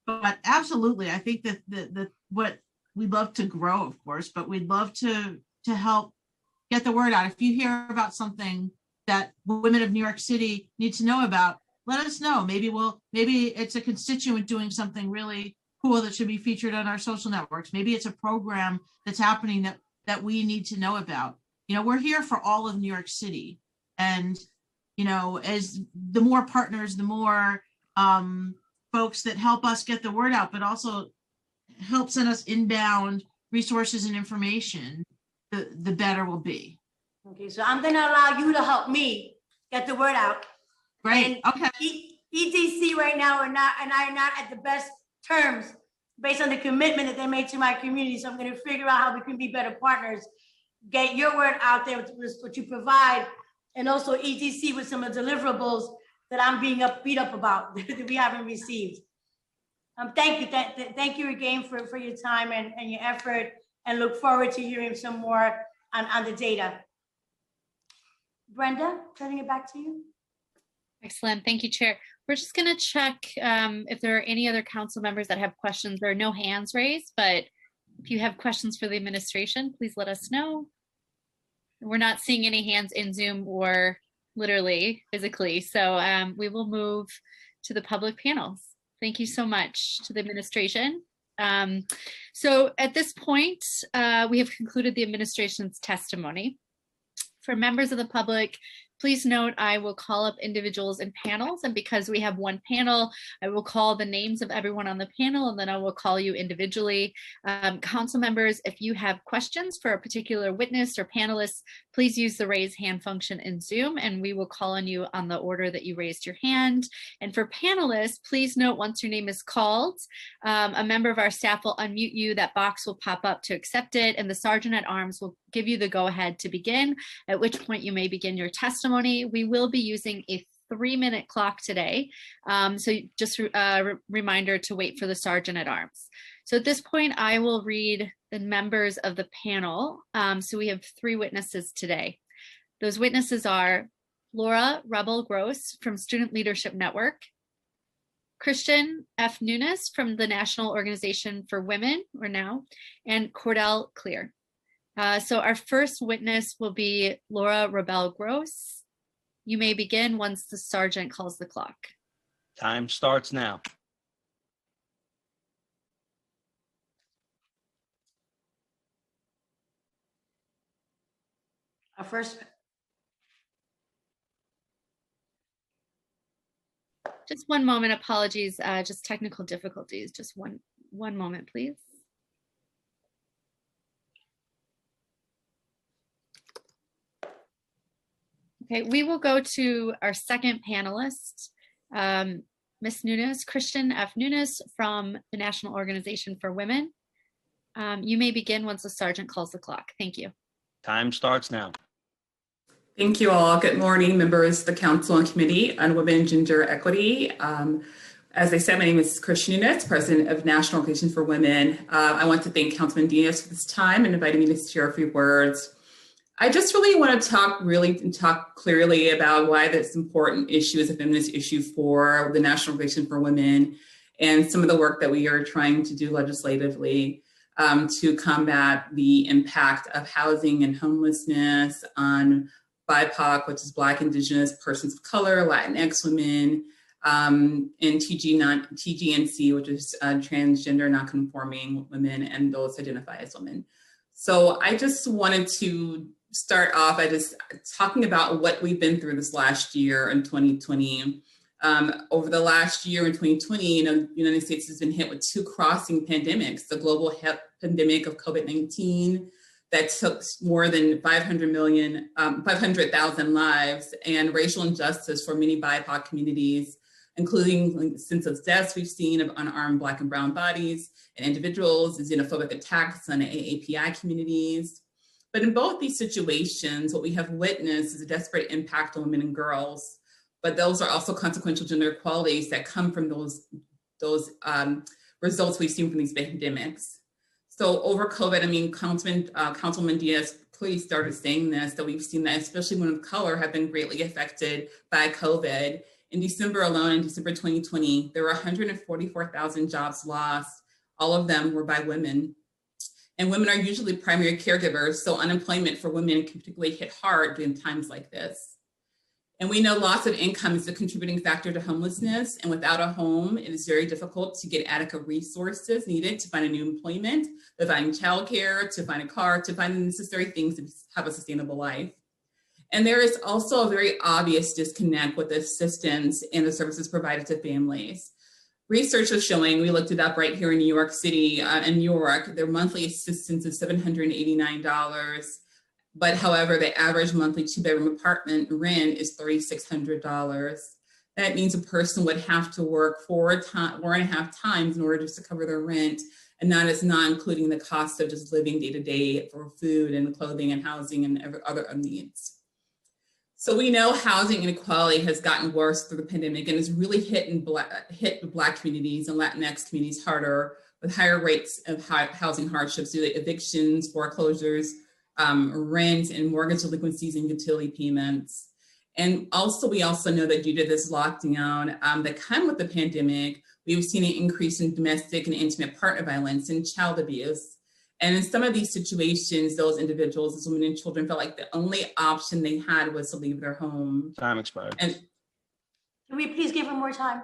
But absolutely, I think that what we'd love to grow, of course, but we'd love to help get the word out. If you hear about something that women of New York City need to know about, let us know. Maybe it's a constituent doing something really cool that should be featured on our social networks. Maybe it's a program that's happening that we need to know about. We're here for all of New York City. And, as the more partners, the more folks that help us get the word out, but also help send us inbound resources and information, the better we'll be. Okay, so I'm going to allow you to help me get the word out. Great. And Okay. EDC right now and I are not at the best terms based on the commitment that they made to my community. So I'm going to figure out how we can be better partners, get your word out there with what you provide, and also EDC with some of the deliverables that I'm being beat up about that we haven't received. Thank you. Thank you again for your time and your effort, and look forward to hearing some more on the data. Brenda, turning it back to you. Excellent. Thank you, Chair. We're just going to check if there are any other council members that have questions. There are no hands raised, but if you have questions for the administration, please let us know. We're not seeing any hands in Zoom or literally physically. So we will move to the public panels. Thank you so much to the administration. So at this point, we have concluded the administration's testimony. For members of the public, please note I will call up individuals in panels, and because we have one panel, I will call the names of everyone on the panel, and then I will call you individually. Council members, if you have questions for a particular witness or panelist, please use the raise hand function in Zoom, and we will call on you on the order that you raised your hand. And for panelists, please note once your name is called, a member of our staff will unmute you, that box will pop up to accept it, and the Sergeant at Arms will give you the go-ahead to begin, at which point you may begin your testimony. We will be using a 3-minute clock today. So just a reminder to wait for the Sergeant at Arms. So at this point, I will read the members of the panel. So we have 3 witnesses today. Those witnesses are Laura Rebel-Gross from Student Leadership Network, Christian F. Nunes from the National Organization for Women, or NOW, and Cordell Clear. So our first witness will be Laura Rebel-Gross. You may begin once the sergeant calls the clock. Time starts now. Our first, Just one moment, apologies, just technical difficulties. Just one moment, please. Okay, we will go to our second panelist, Ms. Nunes, Christian F. Nunes from the National Organization for Women. You may begin once the sergeant calls the clock. Thank you. Time starts now. Thank you all. Good morning, members of the Council and Committee on Women and Gender Equity. As I said, my name is Christian Nunes, President of National Organization for Women. I want to thank Councilman Diaz for this time and inviting me to share a few words. I just really want to talk clearly about why this important issue is a feminist issue for the National Organization for Women and some of the work that we are trying to do legislatively to combat the impact of housing and homelessness on BIPOC, which is Black, Indigenous, persons of color, Latinx women, and TGNC, which is transgender, non-conforming women, and those identify as women. So I just wanted to start off by just talking about what we've been through this last year in 2020. Over the last year in 2020, the United States has been hit with 2 crossing pandemics: the global health pandemic of COVID-19 that took more than 500,000 lives, and racial injustice for many BIPOC communities, including senseless deaths we've seen of unarmed Black and brown bodies and individuals, xenophobic attacks on AAPI communities. But in both these situations, what we have witnessed is a desperate impact on women and girls, but those are also consequential gender inequalities that come from those results we've seen from these pandemics. So over COVID, I mean, Councilman Diaz clearly started saying this, that we've seen that especially women of color have been greatly affected by COVID. In December alone, in December 2020, there were 144,000 jobs lost. All of them were by women. And women are usually primary caregivers, so unemployment for women can particularly hit hard during times like this. And we know loss of income is a contributing factor to homelessness, and without a home, it is very difficult to get adequate resources needed to find a new employment, to find childcare, to find a car, to find the necessary things to have a sustainable life. And there is also a very obvious disconnect with the assistance and the services provided to families. Research is showing, we looked it up right here in New York City, in New York, their monthly assistance is $789. But however, the average monthly 2-bedroom apartment rent is $3,600. That means a person would have to work 4.5 times in order just to cover their rent, and that is not including the cost of just living day to day for food and clothing and housing and other needs. So we know housing inequality has gotten worse through the pandemic and has really hit the Black communities and Latinx communities harder, with higher rates of housing hardships due to evictions, foreclosures, rent and mortgage delinquencies and utility payments. And also, we also know that due to this lockdown that came with the pandemic, we've seen an increase in domestic and intimate partner violence and child abuse. And in some of these situations, those individuals, those women and children, felt like the only option they had was to leave their home. Time expired. And Can we please give him more time?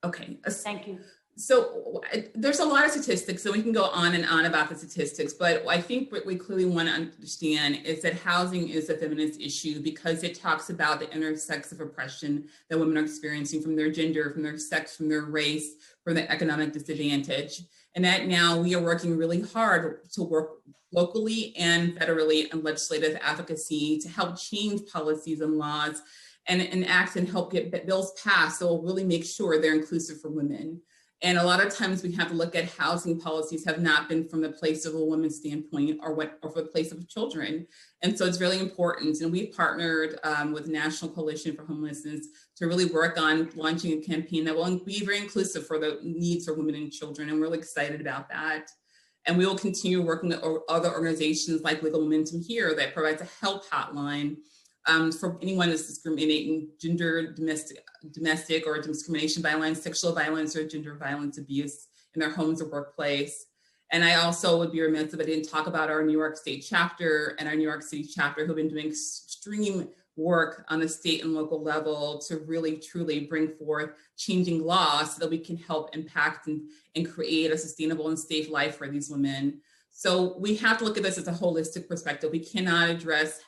okay, Thank you. so there's a lot of statistics, so we can go on and on about the statistics, but I think what we clearly want to understand is that housing is a feminist issue because it talks about the intersects of oppression that women are experiencing from their gender, from their sex, from their race, from their economic disadvantage. And that now we are working really hard to work locally and federally on legislative advocacy to help change policies and laws and act and help get bills passed that will really make sure they're inclusive for women. And a lot of times we have to look at housing policies have not been from the place of a woman's standpoint or for the place of children. And so it's really important. And we partnered with National Coalition for Homelessness to really work on launching a campaign that will be very inclusive for the needs of women and children. And we're really excited about that. And we will continue working with other organizations like Legal Momentum here that provides a help hotline for anyone that's discriminating, gender, domestic or discrimination violence, sexual violence, or gender violence abuse in their homes or workplace. And I also would be remiss if I didn't talk about our New York State chapter and our New York City chapter who've been doing extreme work on the state and local level to really truly bring forth changing laws so that we can help impact and create a sustainable and safe life for these women. So we have to look at this as a holistic perspective. We cannot address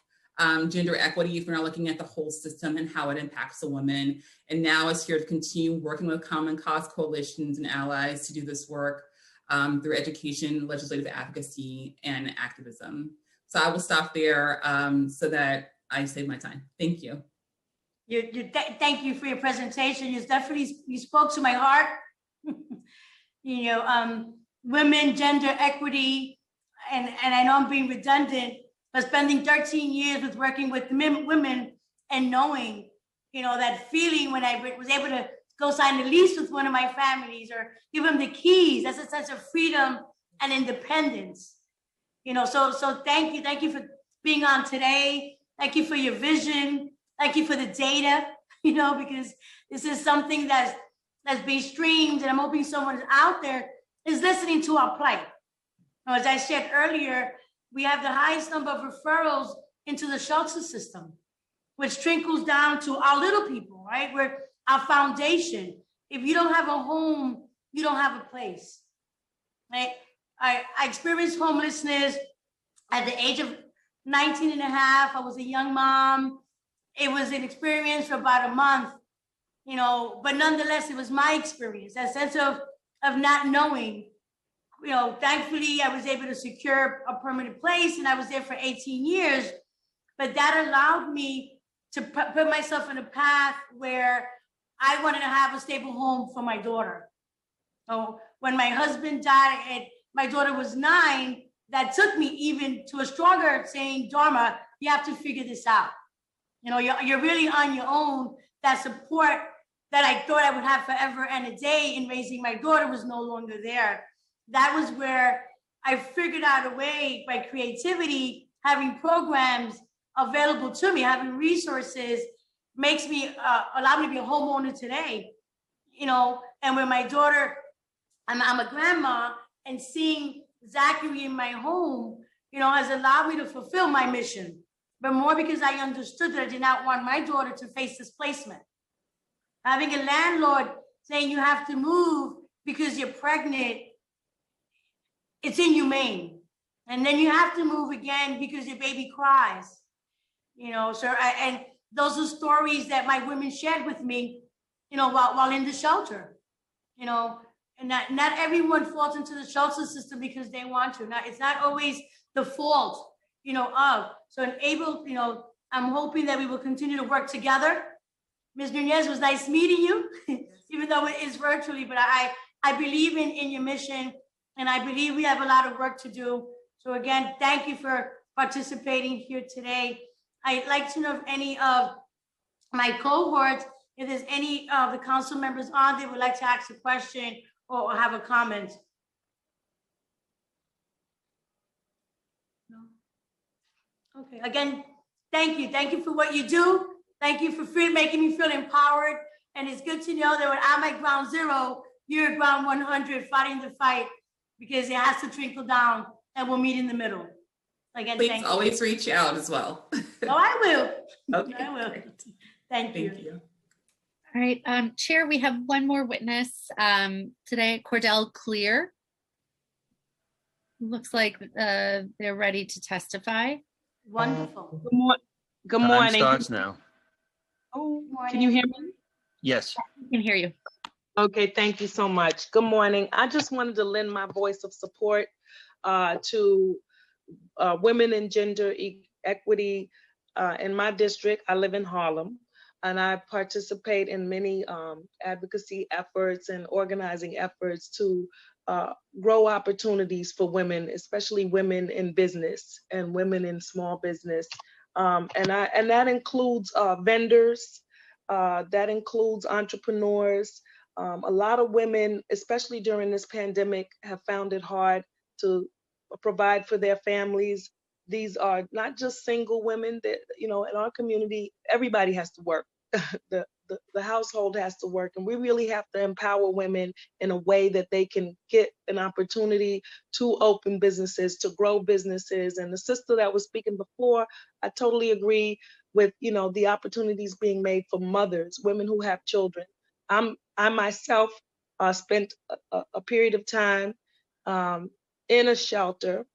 gender equity if we're not looking at the whole system and how it impacts a woman. And now is here to continue working with common cause coalitions and allies to do this work through education, legislative advocacy, and activism. So I will stop there so that I save my time. Thank you. Thank you for your presentation. You spoke to my heart. Women, gender equity, and I know I'm being redundant, but spending 13 years with working with women and knowing, that feeling when I was able to go sign the lease with one of my families or give them the keys, that's a sense of freedom and independence. So thank you for being on today. Thank you for your vision. Thank you for the data, because this is something that's being streamed, and I'm hoping someone out there is listening to our plight. As I said earlier, we have the highest number of referrals into the shelter system, which trickles down to our little people, right? We're our foundation. If you don't have a home, you don't have a place, right? I experienced homelessness at the age of 19 and a half. I was a young mom. It was an experience for about a month, but nonetheless, it was my experience, that sense of not knowing. Thankfully, I was able to secure a permanent place, and I was there for 18 years. But that allowed me to put myself in a path where I wanted to have a stable home for my daughter. So when my husband died and my daughter was 9, that took me even to a stronger saying, Dharma, you have to figure this out. You're really on your own. That support that I thought I would have forever and a day in raising my daughter was no longer there. That was where I figured out a way by creativity, having programs available to me, having resources makes me, allow me to be a homeowner today, and when my daughter, I'm a grandma, and seeing Zachary in my home, has allowed me to fulfill my mission, but more because I understood that I did not want my daughter to face displacement. Having a landlord saying you have to move because you're pregnant, it's inhumane. And then you have to move again because your baby cries. And those are stories that my women shared with me, while in the shelter, and not everyone falls into the shelter system because they want to. It's not always the fault, of. So I'm hoping that we will continue to work together. Ms. Nunez, it was nice meeting you, even though it is virtually, but I believe in your mission. And I believe we have a lot of work to do. So again, thank you for participating here today. I'd like to know if any of my cohorts, if there's any of the council members on there would like to ask a question or have a comment. No? Okay, again, thank you. Thank you for what you do. Thank you for making me feel empowered. And it's good to know that when I'm at ground zero, you're at ground 100 fighting the fight because it has to trickle down and we'll meet in the middle. Again, Please thank always reach out as well. you. Oh, I will. Okay, I will. great. Thank you. Thank you. All right, Chair, we have one more witness today, Cordell Clear. Looks like they're ready to testify. Wonderful. Good Time morning. starts now. Oh, can you hear me? Yes. We can hear you. Okay, thank you so much. Good morning. I just wanted to lend my voice of support to women and gender equity in my district. I live in Harlem, and I participate in many advocacy efforts and organizing efforts to grow opportunities for women, especially women in business and women in small business. And that includes vendors, that includes entrepreneurs. A lot of women, especially during this pandemic, have found it hard to provide for their families. These are not just single women that, in our community, everybody has to work. The household has to work, and we really have to empower women in a way that they can get an opportunity to open businesses, to grow businesses. And the sister that was speaking before, I totally agree with, the opportunities being made for mothers, women who have children. I myself spent a period of time in a shelter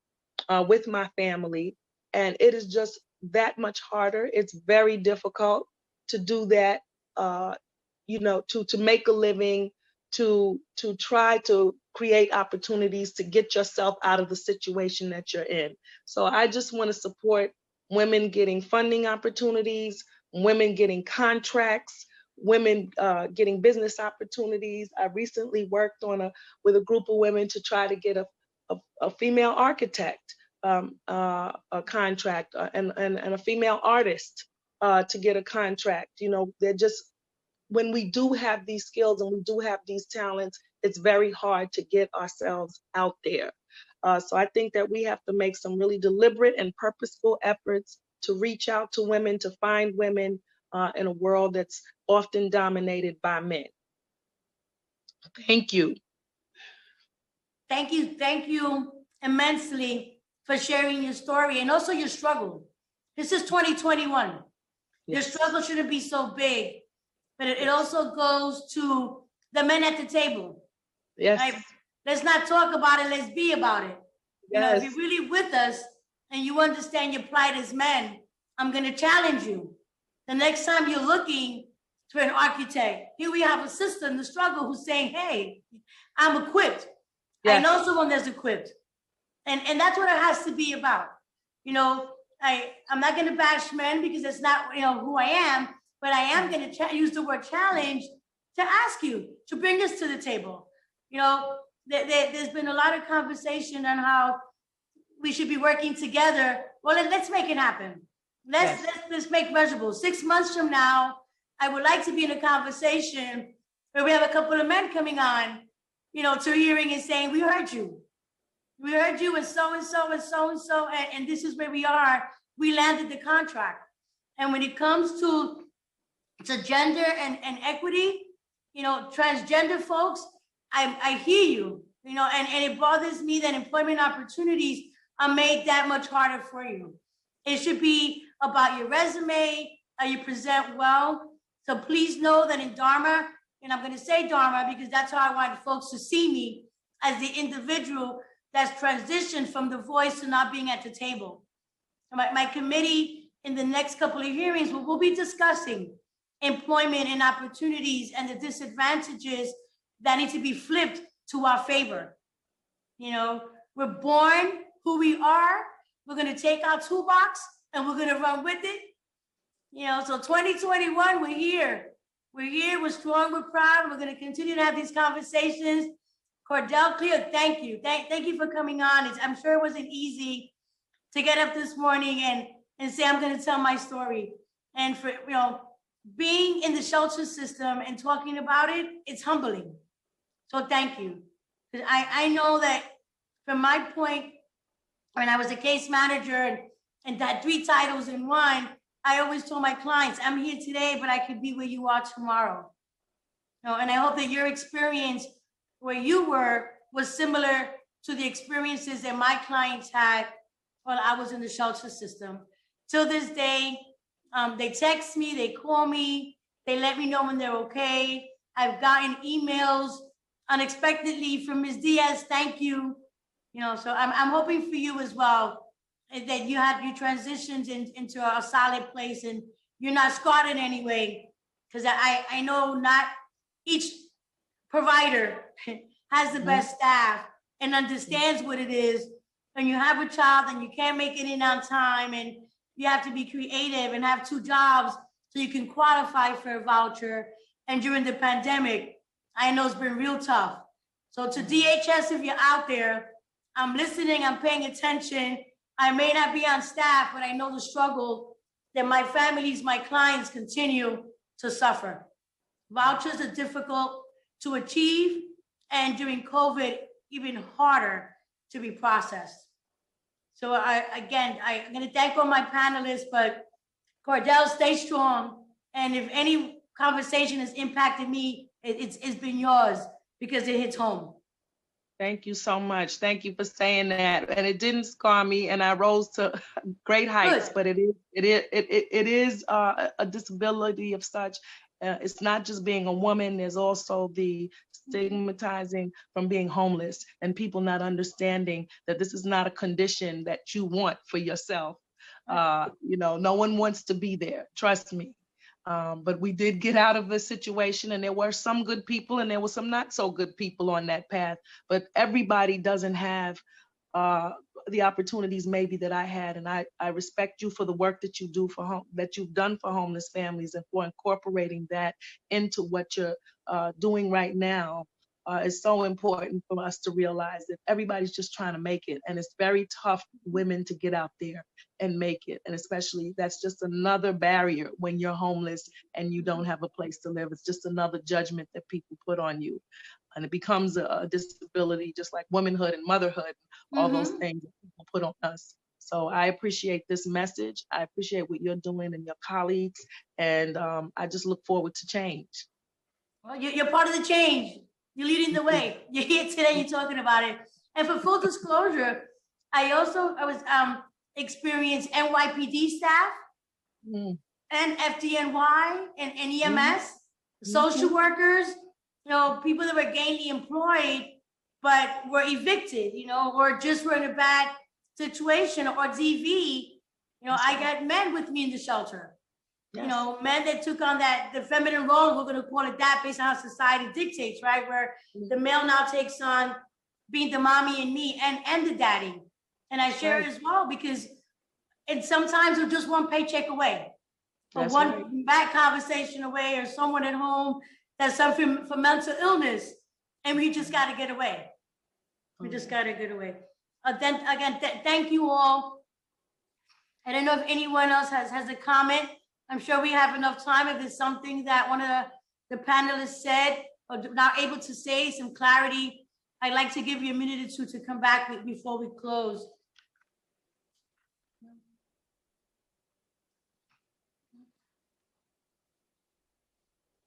with my family, and it is just that much harder. It's very difficult to do that, to make a living, to try to create opportunities to get yourself out of the situation that you're in. So I just want to support women getting funding opportunities, women getting contracts, women getting business opportunities. I recently worked with a group of women to try to get a female architect a contract and a female artist to get a contract. They're just, when we do have these skills and we do have these talents, it's very hard to get ourselves out there. So I think that we have to make some really deliberate and purposeful efforts to reach out to women, to find women in a world that's often dominated by men. Thank you. Thank you immensely for sharing your story and also your struggle. This is 2021. Yes. Your struggle shouldn't be so big, but it also goes to the men at the table. Yes. Right? Let's not talk about it, let's be about it. Yes. If you're really with us and you understand your plight as men, I'm gonna challenge you. The next time you're looking for an architect, here we have a sister in the struggle who's saying, hey, I'm equipped. Yes. I know someone that's equipped. And that's what it has to be about. I'm not going to bash men because that's not who I am, but I am going to use the word challenge to ask you to bring us to the table. There's been a lot of conversation on how we should be working together. Well, let's make it happen. Let's make measurable. 6 months from now, I would like to be in a conversation where we have a couple of men coming on, to a hearing and saying, we heard you. We heard you and so-and-so and so-and-so, and this is where we are. We landed the contract. And when it comes to gender and equity, transgender folks, I hear you, and it bothers me that employment opportunities are made that much harder for you. It should be about your resume, how you present well. So please know that in Dharma, and I'm going to say Dharma because that's how I want folks to see me, as the individual that's transitioned from the voice to not being at the table. My committee in the next couple of hearings, we'll be discussing employment and opportunities and the disadvantages that need to be flipped to our favor. We're born who we are. We're going to take our toolbox and we're going to run with it. So 2021, we're here. We're strong, we're proud. We're going to continue to have these conversations. Cordell Clear, thank you. Thank you for coming on. I'm sure it wasn't easy to get up this morning and say, I'm going to tell my story. And for, being in the shelter system and talking about it, it's humbling. So thank you. I know that from my point, when I was a case manager and that 3 titles in one, I always told my clients, I'm here today, but I could be where you are tomorrow. And I hope that your experience where you were was similar to the experiences that my clients had while I was in the shelter system. Till this day, they text me, they call me, they let me know when they're okay. I've gotten emails unexpectedly from Ms. Diaz, thank you. You know, so I'm hoping for you as well, that you transitioned into a solid place and you're not scarred in any way. Because I know not each provider has the best staff and understands what it is. When you have a child and you can't make it in on time and you have to be creative and have 2 jobs so you can qualify for a voucher. And during the pandemic, I know it's been real tough. So to DHS, if you're out there, I'm listening, I'm paying attention. I may not be on staff, but I know the struggle that my families, my clients continue to suffer. Vouchers are difficult to achieve, and during COVID, even harder to be processed. So I'm gonna thank all my panelists, but Cordell, stay strong. And if any conversation has impacted me, it's been yours because it hits home. Thank you so much. Thank you for saying that. And it didn't scar me, and I rose to great heights. But it is a disability of such. It's not just being a woman. There's also the stigmatizing from being homeless and people not understanding that this is not a condition that you want for yourself. No one wants to be there. Trust me. But we did get out of the situation, and there were some good people and there were some not so good people on that path. But everybody doesn't have the opportunities maybe that I had, and I respect you for the work that you do that you've done for homeless families, and for incorporating that into what you're doing right now. It's so important for us to realize that everybody's just trying to make it, and it's very tough for women to get out there and make it, and especially that's just another barrier when you're homeless and you don't have a place to live. It's just another judgment that people put on you, and it becomes a disability, just like womanhood and motherhood, all those things that people put on us. So I appreciate this message. I appreciate what you're doing and your colleagues, and I just look forward to change. Well, you're part of the change. You're leading the way. You're here today, you're talking about it. And for full disclosure, I was experienced NYPD staff and FDNY and EMS, social workers, people that were gainfully employed, but were evicted, or just were in a bad situation, or DV. I got men with me in the shelter. Yes. Men that took on the feminine role, we're going to call it that based on how society dictates, right? Where the male now takes on being the mommy and me and the daddy. And I share it as well because sometimes we're just one paycheck away, or one bad conversation away, or someone at home that's suffering from mental illness, and we just got to get away. We just got to get away. Thank you all. I don't know if anyone else has a comment. I'm sure we have enough time. If there's something that one of the panelists said or not able to say, some clarity, I'd like to give you a minute or two to come back before we close.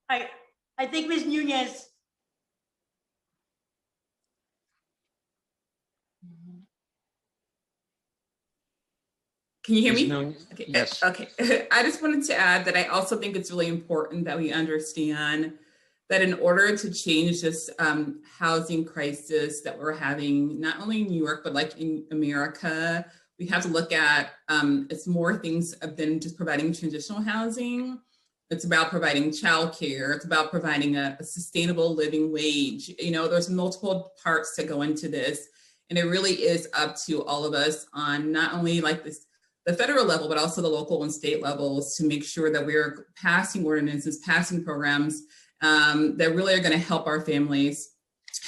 I think Ms. Nunez. Can you hear me? Okay. Yes. Okay. I just wanted to add that I also think it's really important that we understand that in order to change this housing crisis that we're having, not only in New York, but like in America, we have to look at it's more things than just providing transitional housing. It's about providing childcare. It's about providing a sustainable living wage. There's multiple parts to go into this. And it really is up to all of us on not only like the federal level, but also the local and state levels to make sure that we're passing ordinances, passing programs that really are going to help our families,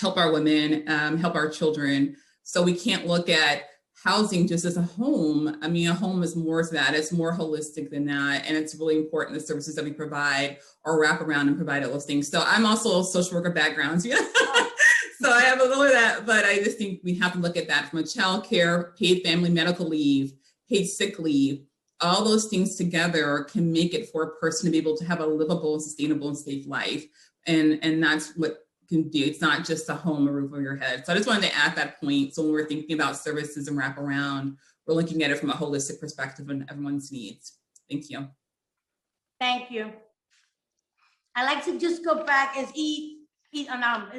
help our women, help our children. So we can't look at housing just as a home. I mean, a home is more to that. It's more holistic than that. And it's really important, the services that we provide or wrap around and provide all those things. So I'm also a social worker background, so I have a little of that, but I just think we have to look at that from a child care, paid family medical leave, paid sick leave. All those things together can make it for a person to be able to have a livable, sustainable, and safe life. And that's what can do. It's not just a home or roof over your head. So I just wanted to add that point. So when we're thinking about services and wraparound, we're looking at it from a holistic perspective and everyone's needs. Thank you. Thank you. I'd like to just go back. Is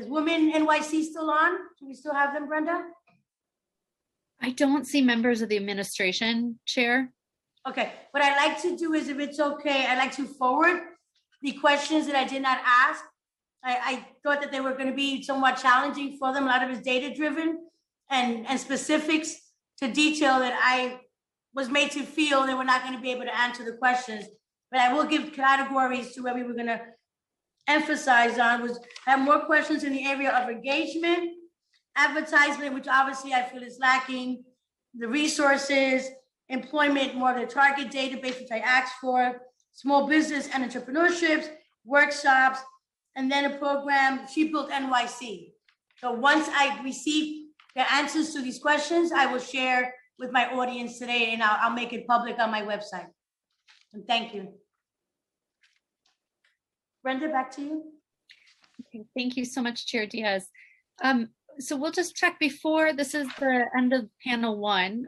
Women NYC still on? Do we still have them, Brenda? I don't see members of the administration, Chair. Okay, what I'd like to do is, if it's okay, I'd like to forward the questions that I did not ask. I thought that they were going to be somewhat challenging for them. A lot of it's data driven and specifics to detail that I was made to feel they were not going to be able to answer the questions. But I will give categories to where we were going to emphasize on was have more questions in the area of engagement, advertisement, which obviously I feel is lacking, the resources, employment, more of the target database, which I asked for, small business and entrepreneurships, workshops, and then a program, She Built NYC. So once I receive the answers to these questions, I will share with my audience today, and I'll make it public on my website. And thank you. Brenda, back to you. Okay, thank you so much, Chair Diaz. So we'll just check before, this is the end of panel one.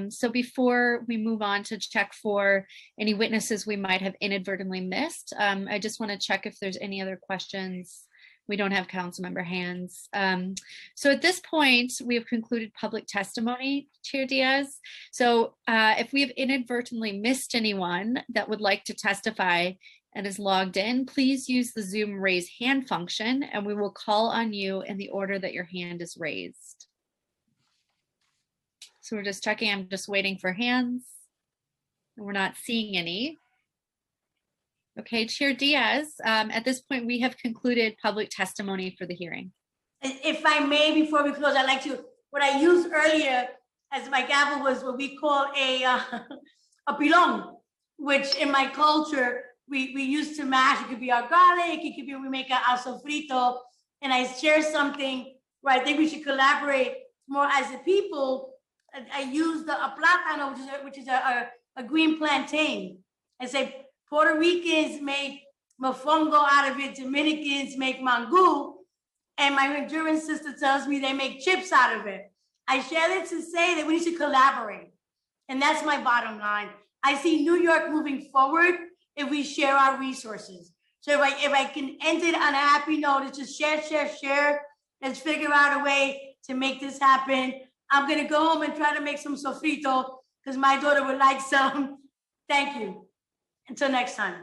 So before we move on to check for any witnesses we might have inadvertently missed, I just want to check if there's any other questions. We don't have council member hands. So at this point, we have concluded public testimony, Chair Diaz. So if we have inadvertently missed anyone that would like to testify and is logged in, please use the Zoom raise hand function and we will call on you in the order that your hand is raised. So we're just checking, I'm just waiting for hands. And we're not seeing any. Okay, Chair Diaz, at this point we have concluded public testimony for the hearing. If I may, before we close, I'd like to, what I used earlier as my gavel was what we call a pilon, which in my culture, we used to mash. It could be our garlic, it could be we make a sofrito, and I share something where I think we should collaborate more as a people. I use a plátano, which is a green plantain. I say Puerto Ricans make mofongo out of it, Dominicans make mangú, and my Honduran sister tells me they make chips out of it. I share that to say that we need to collaborate, and that's my bottom line. I see New York moving forward if we share our resources. So if I can end it on a happy note, it's just share. Let's figure out a way to make this happen. I'm gonna go home and try to make some sofrito because my daughter would like some. Thank you. Until next time.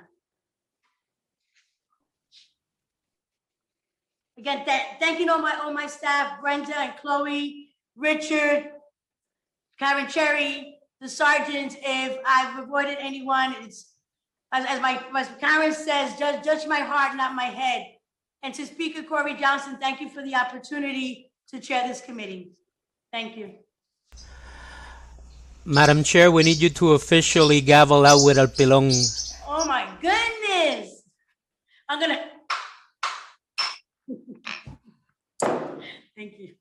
Again, thank you all my staff, Brenda and Chloe, Richard, Karen Cherry, the sergeants. If I've avoided anyone, it's as Karen says, judge my heart, not my head. And to Speaker Corey Johnson, thank you for the opportunity to chair this committee. Thank you. Madam Chair, we need you to officially gavel out with El Pilón. Oh my goodness. I'm gonna. Thank you.